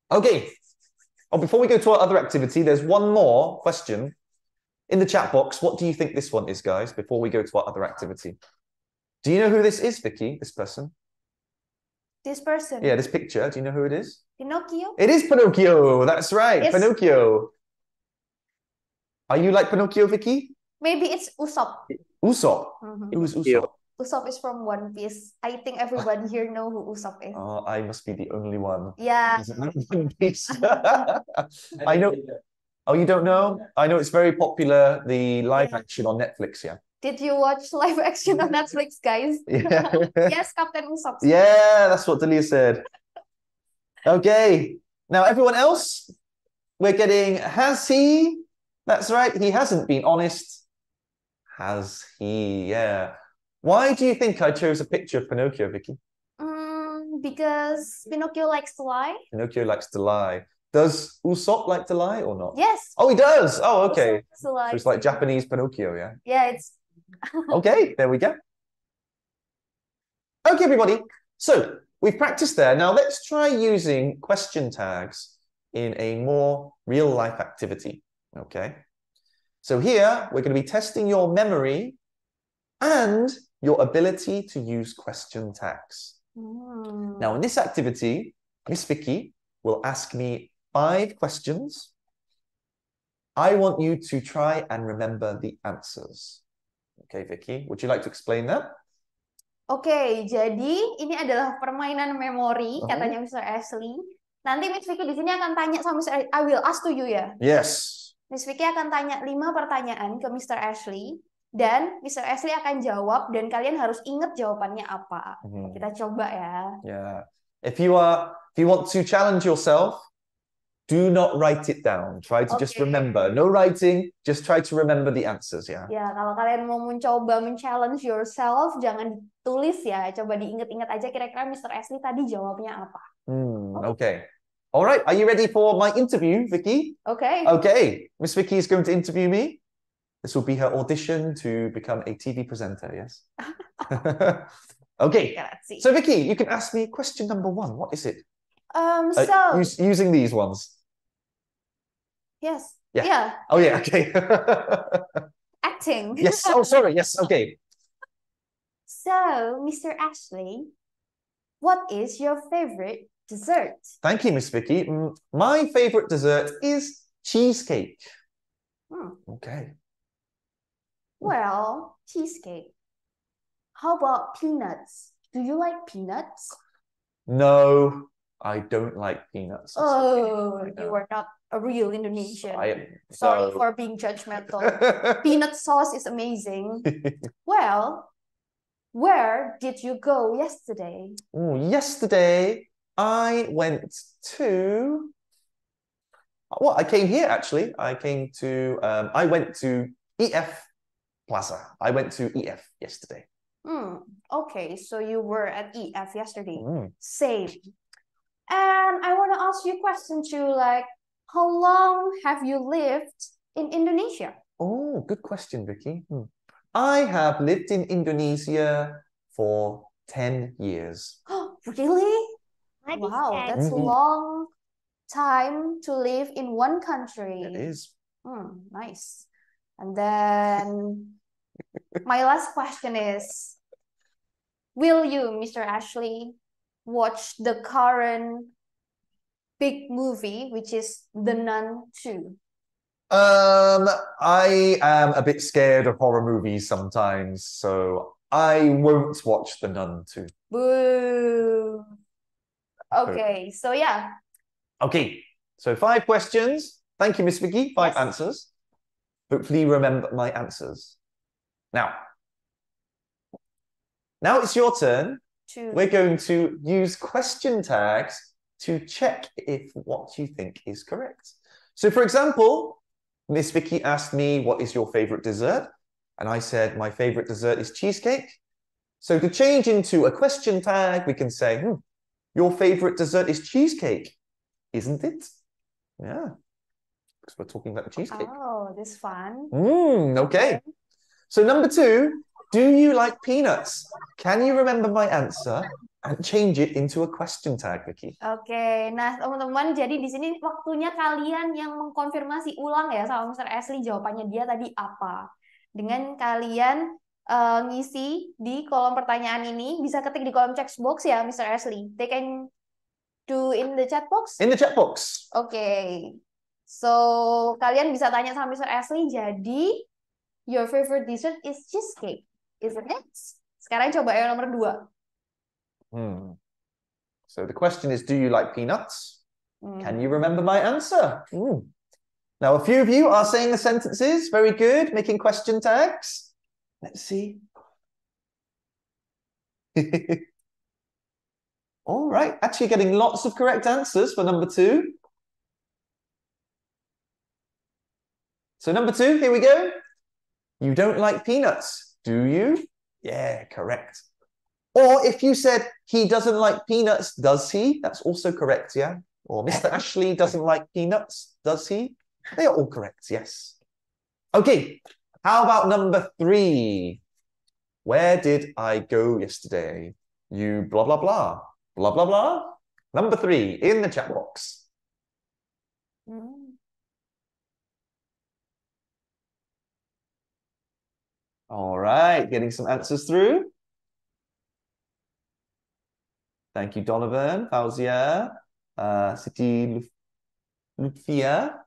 Okay. Oh, before we go to our other activity, there's one more question in the chat box. What do you think this one is, guys, before we go to our other activity? Do you know who this is, Vicky, this person? This person. Yeah, this picture. Do you know who it is? Pinocchio? It is Pinocchio. That's right, Yes. Pinocchio. Are you like Pinocchio, Vicky? Maybe it's Usopp. Usopp. Mhm. Who's Usopp? Usopp is from One Piece. I think everybody here know who Usopp is. Oh, I must be the only one. Yeah. Doesn't know One Piece. I know. Oh, you don't know? I know it's very popular, the live action on Netflix, yeah. Did you watch live action on Netflix, guys? Yeah. Yes, Captain Usopp. Yeah, that's what Delia said. Okay. Now, everyone else, we're getting, has he? That's right, he hasn't been honest. Has he? Yeah. Why do you think I chose a picture of Pinocchio, Vicky? Because Pinocchio likes to lie. Pinocchio likes to lie. Does Usopp like to lie or not? Yes. Oh, he does. Oh, okay. Usopp likes to lie So it's like too. Japanese Pinocchio, yeah? Yeah, it's Okay, there we go. Okay, everybody. So we've practiced there. Now let's try using question tags in a more real life activity. Okay. So here we're going to be testing your memory and your ability to use question tags. Now in this activity, Miss Vicky will ask me 5 questions. I want you to try and remember the answers. Okay, Vicky, would you like to explain that? Oke, jadi ini adalah permainan memori, katanya Mr. Ashley. Nanti Miss Vicky di sini akan tanya sama Mr. Ashley. I will ask to you ya. Yes. Miss Vicky akan tanya 5 pertanyaan ke Mr. Ashley. Dan Mr. Ashley akan jawab dan kalian harus ingat jawabannya apa. Kita coba ya. Yeah. If you want to challenge yourself, do not write it down. Try to just remember. No writing, just try to remember the answers, yeah. Ya, kalau kalian mau mencoba men-challenge yourself, jangan ditulis ya. Coba diingat-ingat aja kira-kira Mr. Ashley tadi jawabnya apa. Okay. All right, are you ready for my interview, Vicky? Okay. Okay, Miss Vicky is going to interview me. This will be her audition to become a TV presenter, yes? Okay, so Vicky, you can ask me question number 1. What is it? Using these ones. Yes. Yeah. Yeah. Oh, yeah, okay. Acting. Yes, oh, sorry, yes, okay. So, Mr. Ashley, what is your favorite dessert? Thank you, Miss Vicky. My favorite dessert is cheesecake. Okay. Well, cheesecake. How about peanuts? Do you like peanuts? No, I don't like peanuts. Oh, you are not a real Indonesian. Sorry for being judgmental. Peanut sauce is amazing. Well, where did you go yesterday? Yesterday, I went to... Well, I came here, actually. I went to EF Plaza. I went to EF yesterday. Okay, so you were at EF yesterday. Same. And I want to ask you a question too, like, how long have you lived in Indonesia? Oh, good question, Vicky. I have lived in Indonesia for 10 years. Really? Wow, that's a long time to live in one country. It is. Nice. And then my last question is, will you, Mr. Ashley, watch the current big movie, which is The Nun 2? I am a bit scared of horror movies sometimes, so I won't watch The Nun 2. Boo. Okay, so yeah. Okay, so 5 questions. Thank you, Miss Vicky. 5 answers. Hopefully you remember my answers. Now it's your turn. We're going to use question tags to check if what you think is correct. So for example, Miss Vicky asked me, what is your favorite dessert? and I said my favorite dessert is cheesecake. So to change into a question tag, we can say, your favorite dessert is cheesecake, isn't it? Yeah, because we're talking about the cheesecake. Oh, this fun. Okay. So number 2, do you like peanuts? Can you remember my answer and change it into a question tag, Vicky? Oke, nah teman-teman, jadi di sini waktunya kalian yang mengkonfirmasi ulang ya sama Mr. Ashley jawabannya dia tadi apa. Dengan kalian ngisi di kolom pertanyaan ini, bisa ketik di kolom text box ya, Mr. Ashley. They can do in the chat box? In the chat box. Oke. So, kalian bisa tanya sama Mr. Ashley, jadi your favorite dessert is cheesecake, isn't it? Sekarang coba yang nomor 2. So the question is, do you like peanuts? Can you remember my answer? Now, a few of you are saying the sentences. Very good. Making question tags. Let's see. All right. Actually getting lots of correct answers for number 2. So number 2, here we go. You don't like peanuts, do you? Yeah, correct. Or if you said he doesn't like peanuts, does he? That's also correct, yeah? Or Mr. Ashley doesn't like peanuts, does he? They are all correct, yes. Okay, how about number 3? Where did I go yesterday? You blah, blah, blah. Blah, blah, blah. Number 3, in the chat box. All right, getting some answers through. Thank you, Donovan, Fauzia, Siti Lutfia,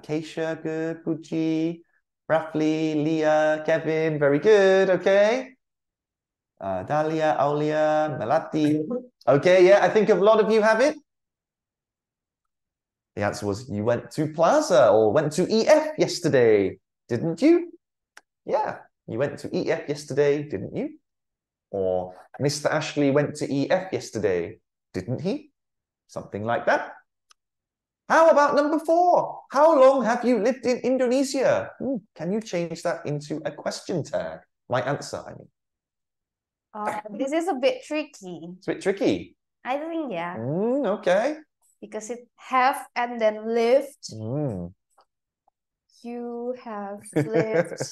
Keisha, good, Puji, Rafli, Leah, Kevin, very good, okay. Dalia, Aulia, Melati. Okay, yeah, I think a lot of you have it. The answer was you went to Plaza or went to EF yesterday, didn't you? Yeah, you went to EF yesterday, didn't you? Or Mr. Ashley went to EF yesterday, didn't he? Something like that. How about number 4? How long have you lived in Indonesia? Can you change that into a question tag? My answer, I mean. This is a bit tricky. It's a bit tricky. I think, yeah. Okay. Because it have and then lived. You have lived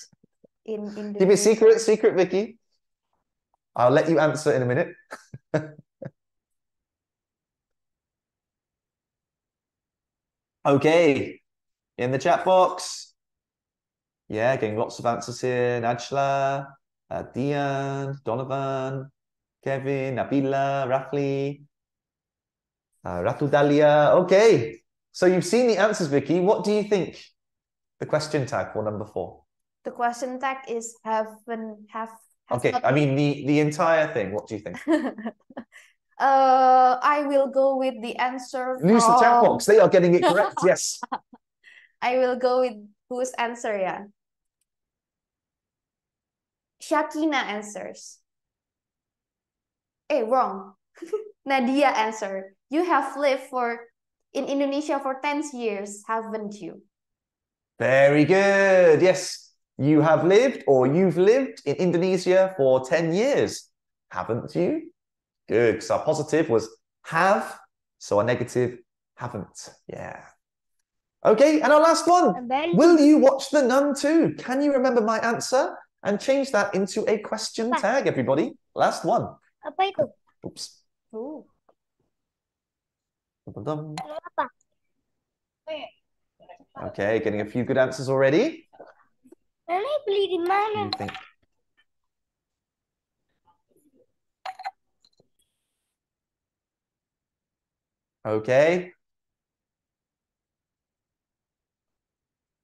in Indonesia. Keep it secret, Vicky. I'll let you answer in a minute. Okay, in the chat box. Yeah, getting lots of answers here. Najla, Dian, Donovan, Kevin, Nabila, Rafli, Ratu Dalia. Okay, so you've seen the answers, Vicky. What do you think? The question tag for number 4. The question tag is have. Okay, I mean the entire thing. What do you think? I will go with the answer from... Use the chat box. They are getting it correct. Yes. I will go with whose answer, yeah. Shakina answers. Wrong. Nadia answered. You have lived in Indonesia for 10 years, haven't you? Very good. Yes. You have lived or you've lived in Indonesia for 10 years, haven't you? Good, because our positive was have, so our negative, haven't. Yeah. Okay, and our last one. Will you watch The Nun too? Can you remember my answer? And change that into a question tag, everybody. Last one. Apa itu? Oops. Apa? Okay, getting a few good answers already. Nenek beli di mana? You think? Okay.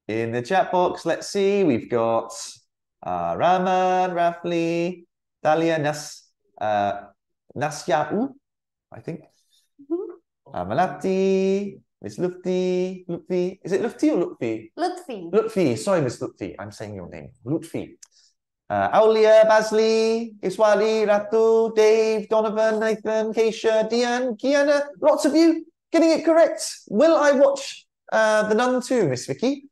In the chat box, let's see. We've got Rahman, Rafli, Dalia, Nasyabu, I think. Melati, Miss Lutfi. Is it Lutfi or Lutfi? Lutfi. Lutfi. Sorry, Miss Lutfi. I'm saying your name. Lutfi. Aulia, Basli, Iswali, Ratu, Dave, Donovan, Nathan, Keisha, Dian, Kiana. Lots of you getting it correct. Will I watch The Nun too, Miss Vicky?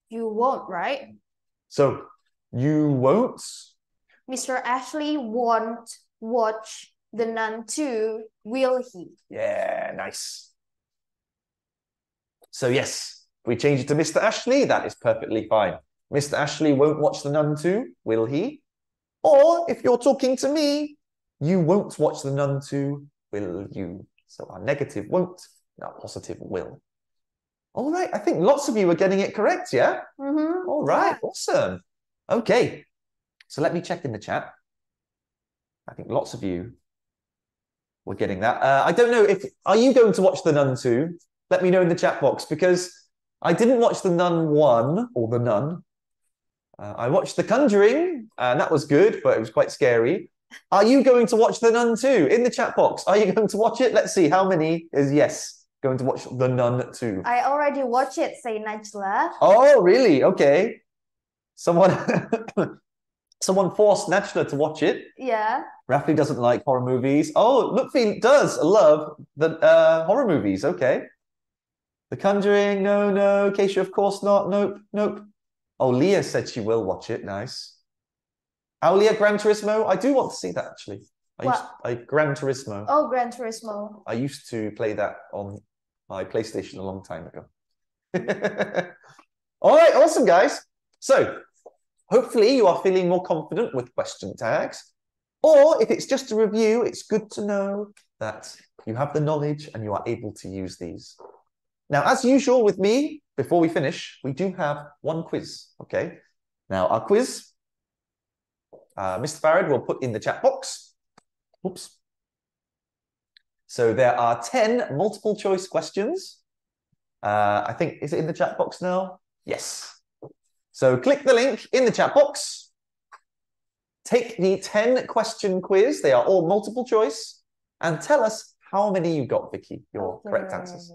You won't, right? So, you won't. Mr. Ashley won't watch the Nun 2, will he? Yeah, nice. So yes, if we change it to Mr. Ashley, that is perfectly fine. Mr. Ashley won't watch the Nun 2, will he? Or if you're talking to me, you won't watch the Nun 2, will you? So our negative won't, and our positive will. All right, I think lots of you are getting it correct, yeah? All right, awesome. Okay, so let me check in the chat. I think lots of you were getting that. I don't know are you going to watch the Nun 2? Let me know in the chat box, because I didn't watch the Nun 1 or the Nun. I watched The Conjuring, and that was good, but it was quite scary. Are you going to watch the Nun 2? In the chat box, are you going to watch it? Let's see how many is yes, going to watch the Nun 2. I already watched it, say Najla. Oh, really? Okay. Someone forced Najla to watch it. Yeah. Rafi doesn't like horror movies. Oh, Lutfi does love the horror movies. Okay. The Conjuring, no. Keisha, of course not. Nope. Oh, Leah said she will watch it. Nice. Aulia, Gran Turismo. I do want to see that, actually. Gran Turismo. Oh, Gran Turismo. I used to play that on my PlayStation a long time ago. All right, awesome, guys. So, hopefully you are feeling more confident with question tags. Or if it's just a review, it's good to know that you have the knowledge and you are able to use these. Now, as usual with me, before we finish, we do have one quiz, okay? Now, our quiz, Mr. Farad will put in the chat box. Oops. So there are 10 multiple choice questions. I think, is it in the chat box now? Yes. So click the link in the chat box. Take the 10 question quiz. They are all multiple choice. And tell us how many you got, Vicky, your correct answers.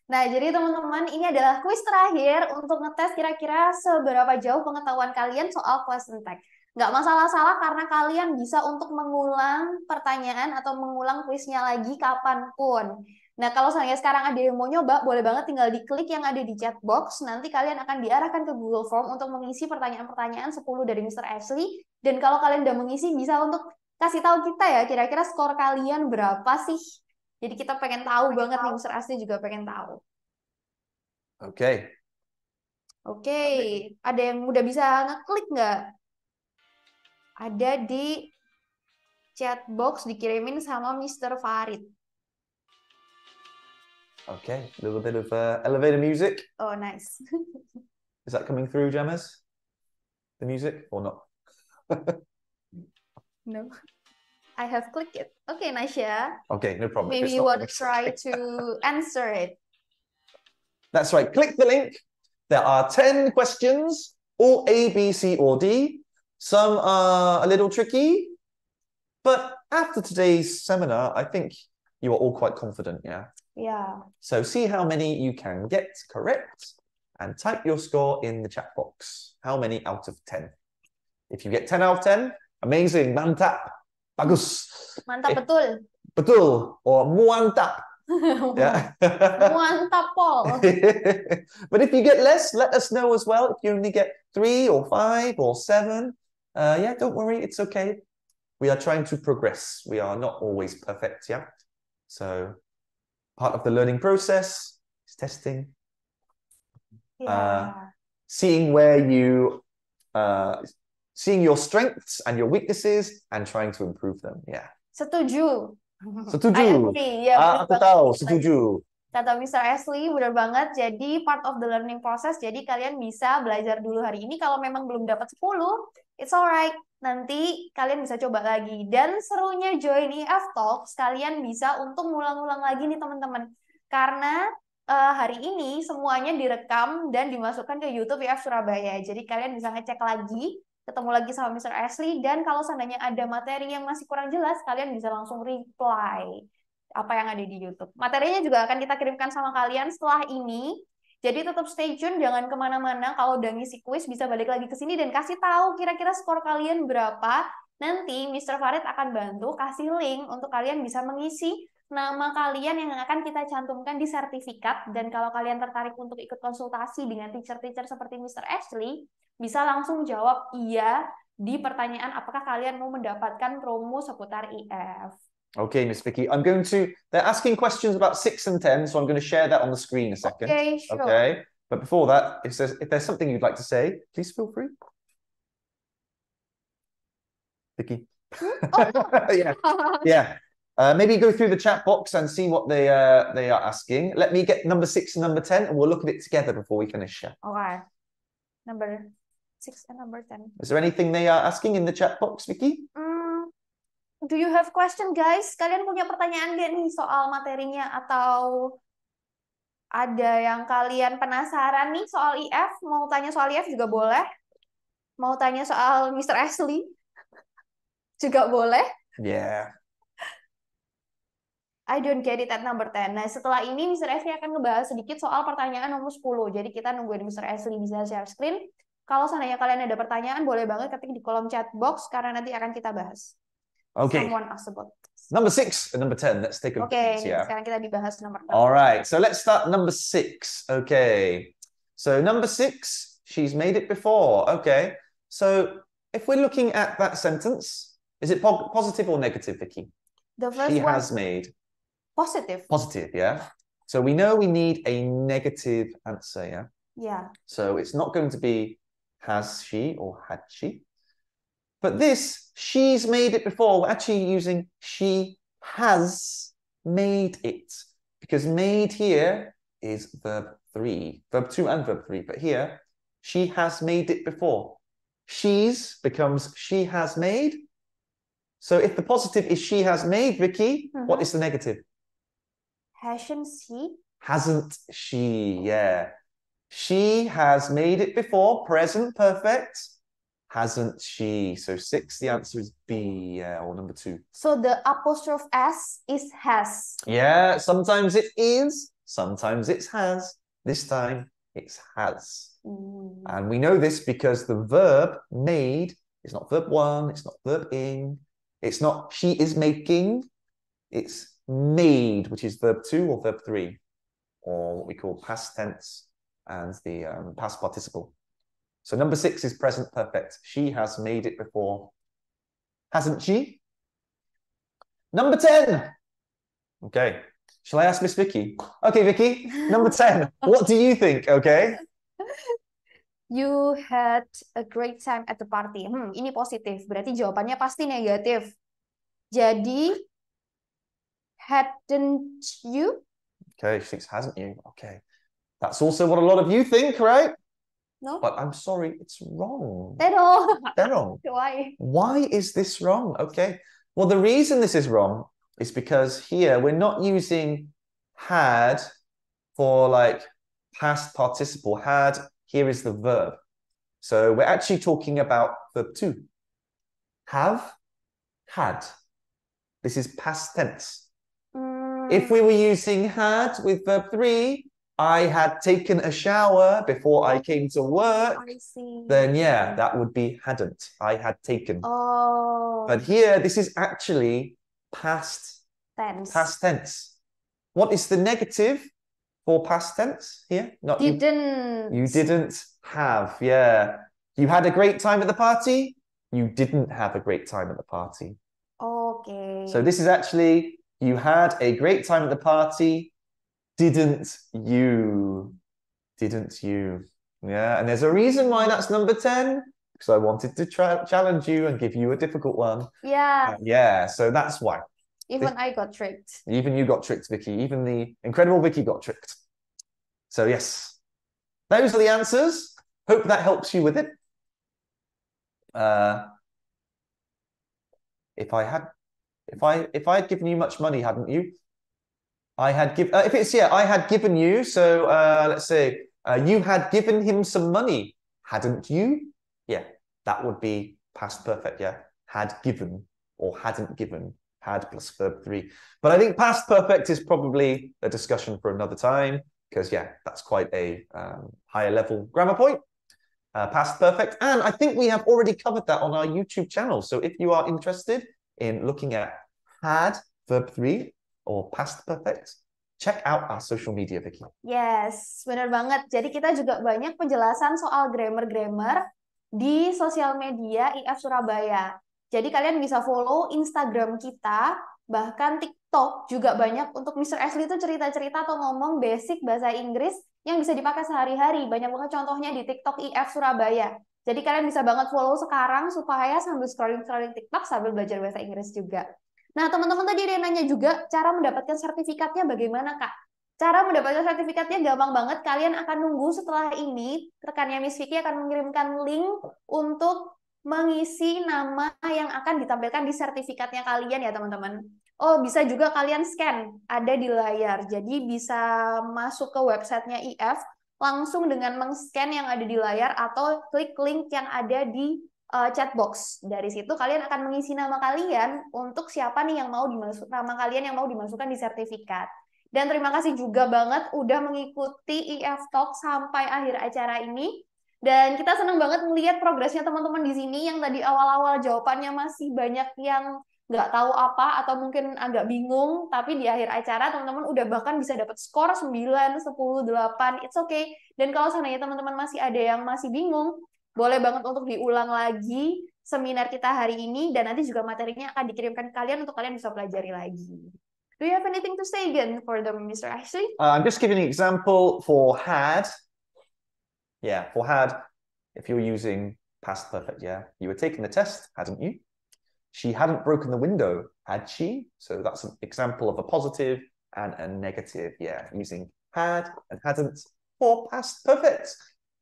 Nah, jadi teman-teman, ini adalah kuis terakhir untuk ngetes kira-kira seberapa jauh pengetahuan kalian soal question tag. Nggak masalah-salah karena kalian bisa untuk mengulang pertanyaan atau mengulang kuisnya lagi kapanpun. Nah, kalau misalnya sekarang ada yang mau nyoba, boleh banget tinggal diklik yang ada di chat box. Nanti kalian akan diarahkan ke Google Form untuk mengisi pertanyaan-pertanyaan 10 dari Mr. Ashley. Dan kalau kalian udah mengisi, bisa untuk kasih tahu kita ya, kira-kira skor kalian berapa sih? Jadi kita pengen tahu banget nih, Mr. Ashley juga pengen tahu. Oke. Oke, ada yang udah bisa ngeklik nggak? Ada di chat box dikirimin sama Mr. Farid. Okay, a little bit of elevator music. Oh, nice. Is that coming through, Gemmas? The music or not? No. I have clicked it. Okay, Nasya. Okay, no problem. Maybe you want to try to answer it. That's right. Click the link. There are 10 questions, all A, B, C, or D. Some are a little tricky, but after today's seminar, I think you are all quite confident, yeah? Yeah. So see how many you can get correct and type your score in the chat box. How many out of 10? If you get 10 out of 10, amazing, mantap, bagus. Mantap betul. Betul, or muantap. Yeah. Mantap, Paul. But if you get less, let us know as well. If you only get 3 or 5 or 7, yeah, don't worry, it's okay. We are trying to progress. We are not always perfect, yeah? So part of the learning process is testing. Yeah. Seeing where you, seeing your strengths and your weaknesses and trying to improve them, yeah. Setuju. Setuju. I agree. Ya, aku tahu, setuju. Kata Mr. Ashley, benar banget. Jadi part of the learning process. Jadi kalian bisa belajar dulu hari ini. Kalau memang belum dapat 10, it's alright. Nanti kalian bisa coba lagi. Dan serunya join EF Talks, kalian bisa untuk ngulang-ngulang lagi nih teman-teman. Karena hari ini semuanya direkam dan dimasukkan ke YouTube EF Surabaya. Jadi kalian bisa ngecek lagi, ketemu lagi sama Mr. Ashley, dan kalau seandainya ada materi yang masih kurang jelas, kalian bisa langsung reply apa yang ada di YouTube. Materinya juga akan kita kirimkan sama kalian setelah ini. Jadi tetap stay tune, jangan kemana-mana. Kalau udah ngisi kuis, bisa balik lagi ke sini dan kasih tahu kira-kira skor kalian berapa. Nanti Mr. Farid akan bantu kasih link untuk kalian bisa mengisi nama kalian yang akan kita cantumkan di sertifikat. Dan kalau kalian tertarik untuk ikut konsultasi dengan teacher-teacher seperti Mr. Ashley, bisa langsung jawab iya di pertanyaan apakah kalian mau mendapatkan promo seputar IF. Okay, Miss Vicky, they're asking questions about 6 and 10, so I'm going to share that on the screen a second. Okay, sure. Okay, but before that, if there's something you'd like to say, please feel free. Vicky? Yeah, yeah. Maybe go through the chat box and see what they are asking. Let me get number 6 and number 10, and we'll look at it together before we finish. Okay. Number 6 and number 10. Is there anything they are asking in the chat box, Vicky? Do you have question, guys? Kalian punya pertanyaan nggak nih soal materinya, atau ada yang kalian penasaran nih soal IF? Mau tanya soal IF juga boleh. Mau tanya soal Mr. Ashley juga boleh. Yeah. I don't get it at number 10. Nah, setelah ini Mr. Ashley akan ngebahas sedikit soal pertanyaan nomor 10. Jadi kita nungguin Mr. Ashley bisa share screen. Kalau seandainya kalian ada pertanyaan, boleh banget ketik di kolom chat box, karena nanti akan kita bahas. Okay. Someone asked about this. Number 6 and number 10. Let's take a look at this, yeah. Sekarang kita dibahas nomor 10. All right, so let's start number 6. Okay. So number 6, she's made it before. Okay. So if we're looking at that sentence, is it positive or negative, Vicky? The first She one, has made. positive. Positive, yeah. So we know we need a negative answer, yeah? Yeah. So it's not going to be has she or had she. But this, she's made it before. We're actually using she has made it. Because made here is verb 3. Verb 2 and verb 3. But here, she has made it before. She's becomes she has made. So if the positive is she has made, Vicky, what is the negative? Hasn't she? Hasn't she? Yeah. She has made it before. Present perfect. Hasn't she? So 6, the answer is B, yeah, or number 2. So the apostrophe S is has. Yeah, sometimes it is, sometimes it's has. This time it's has. And we know this because the verb made is not verb 1, it's not verb ing, it's not she is making, it's made, which is verb 2 or verb 3, or what we call past tense and the past participle. So number 6 is present perfect. She has made it before. Hasn't she? Number 10. Okay. Shall I ask Miss Vicky? Okay, Vicky. Number 10. What do you think? Okay. You had a great time at the party. Ini positif. Berarti jawabannya pasti negatif. Jadi, hadn't you? Okay, she thinks hasn't you. Okay. That's also what a lot of you think, right? No. But I'm sorry, it's wrong. They're wrong. They're wrong. Why? Why is this wrong? Okay. Well, the reason this is wrong is because here we're not using had for like past participle. Had, here is the verb. So we're actually talking about verb 2. Have, had. This is past tense. If we were using had with verb 3, I had taken a shower before I came to work, I see. then yeah, that would be hadn't. I had taken. Oh. But here, this is actually past Tense. Past tense. What is the negative for past tense here? Not Didn't. You didn't have, yeah. You had a great time at the party. You didn't have a great time at the party. Okay. So this is actually, you had a great time at the party. Didn't you? Didn't you? Yeah, and there's a reason why that's number 10, because I wanted to challenge you and give you a difficult one. Yeah. Yeah, so that's why. Even I got tricked. Even you got tricked, Vicky. Even the incredible Vicky got tricked. So yes, those are the answers. Hope that helps you with it. If I'd given you much money, hadn't you? I had given you. So let's say you had given him some money, hadn't you? Yeah, that would be past perfect. Yeah, had given or hadn't given. Had plus verb 3. But I think past perfect is probably a discussion for another time, because yeah, that's quite a higher level grammar point. Past perfect, and I think we have already covered that on our YouTube channel. So if you are interested in looking at had verb 3 or past perfect, check out our social media, Vicky. Yes, benar banget. Jadi kita juga banyak penjelasan soal grammar-grammar di sosial media IF Surabaya. Jadi kalian bisa follow Instagram kita, bahkan TikTok juga banyak untuk Mr. Ashley itu cerita-cerita atau ngomong basic bahasa Inggris yang bisa dipakai sehari-hari. Banyak banget contohnya di TikTok IF Surabaya. Jadi kalian bisa banget follow sekarang supaya sambil scrolling-scrolling TikTok sambil belajar bahasa Inggris juga. Nah, teman-teman tadi ada yang nanya juga cara mendapatkan sertifikatnya bagaimana, Kak? Cara mendapatkan sertifikatnya gampang banget. Kalian akan nunggu setelah ini, rekannya Miss Vicky akan mengirimkan link untuk mengisi nama yang akan ditampilkan di sertifikatnya kalian ya, teman-teman. Oh, bisa juga kalian scan, ada di layar. Jadi bisa masuk ke websitenya IF, langsung dengan meng-scan yang ada di layar atau klik link yang ada di chat box. Dari situ kalian akan mengisi nama kalian untuk siapa nih yang mau nama kalian yang mau dimasukkan di sertifikat. Dan terima kasih juga banget udah mengikuti IF Talk sampai akhir acara ini. Dan kita senang banget melihat progresnya teman-teman di sini yang tadi awal-awal jawabannya masih banyak yang nggak tahu apa atau mungkin agak bingung, tapi di akhir acara teman-teman udah bahkan bisa dapat skor 9, 10, 8, it's okay. Dan kalau seandainya teman-teman masih ada yang masih bingung, boleh banget untuk diulang lagi seminar kita hari ini, dan nanti juga materinya akan dikirimkan ke kalian untuk kalian bisa pelajari lagi. Do you have anything to say again for them, Mr. Ashley? I'm just giving an example for had. Yeah, for had, if you're using past perfect, yeah, you were taking the test, hadn't you? She hadn't broken the window, had she? So that's an example of a positive and a negative, yeah, using had and hadn't for past perfect.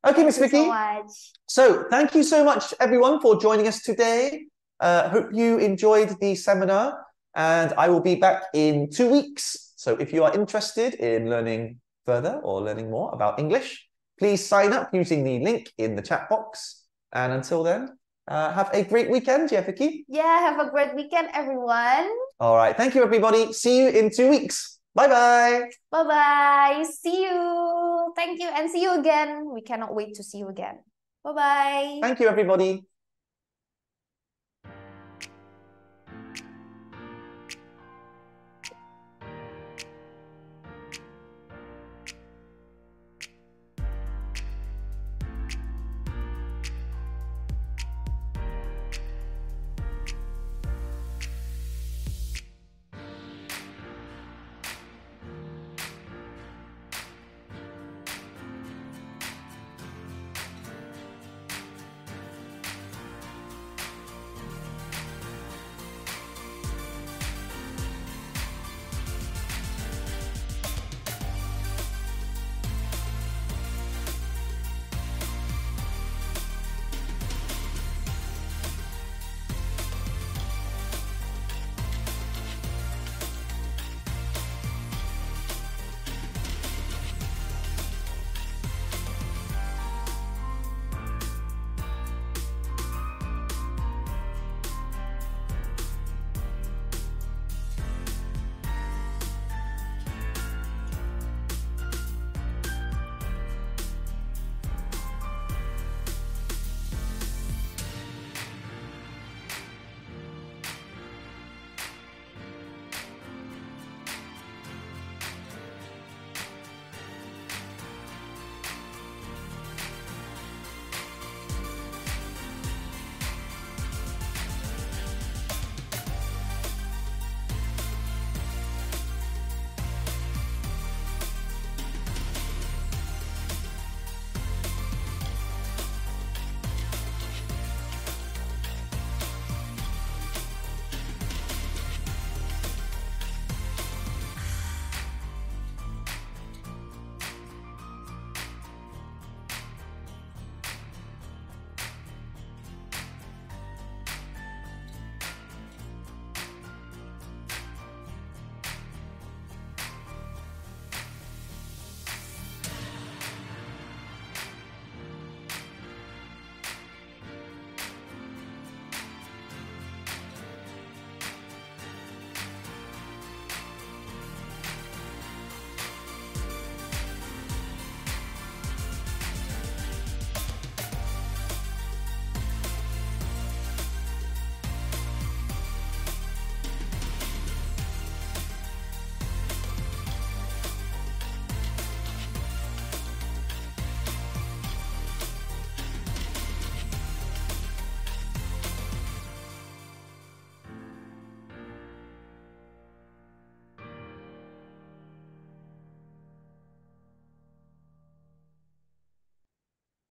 Okay, Miss Vicky. So much. So thank you so much, everyone, for joining us today. Hope you enjoyed the seminar, and I will be back in 2 weeks. So if you are interested in learning further or learning more about English, please sign up using the link in the chat box. And until then, have a great weekend, yeah, Vicky? Yeah, have a great weekend, everyone. All right, thank you, everybody. See you in 2 weeks. Bye-bye. Bye-bye. See you. Thank you, and see you again. We cannot wait to see you again. Bye-bye. Thank you, everybody.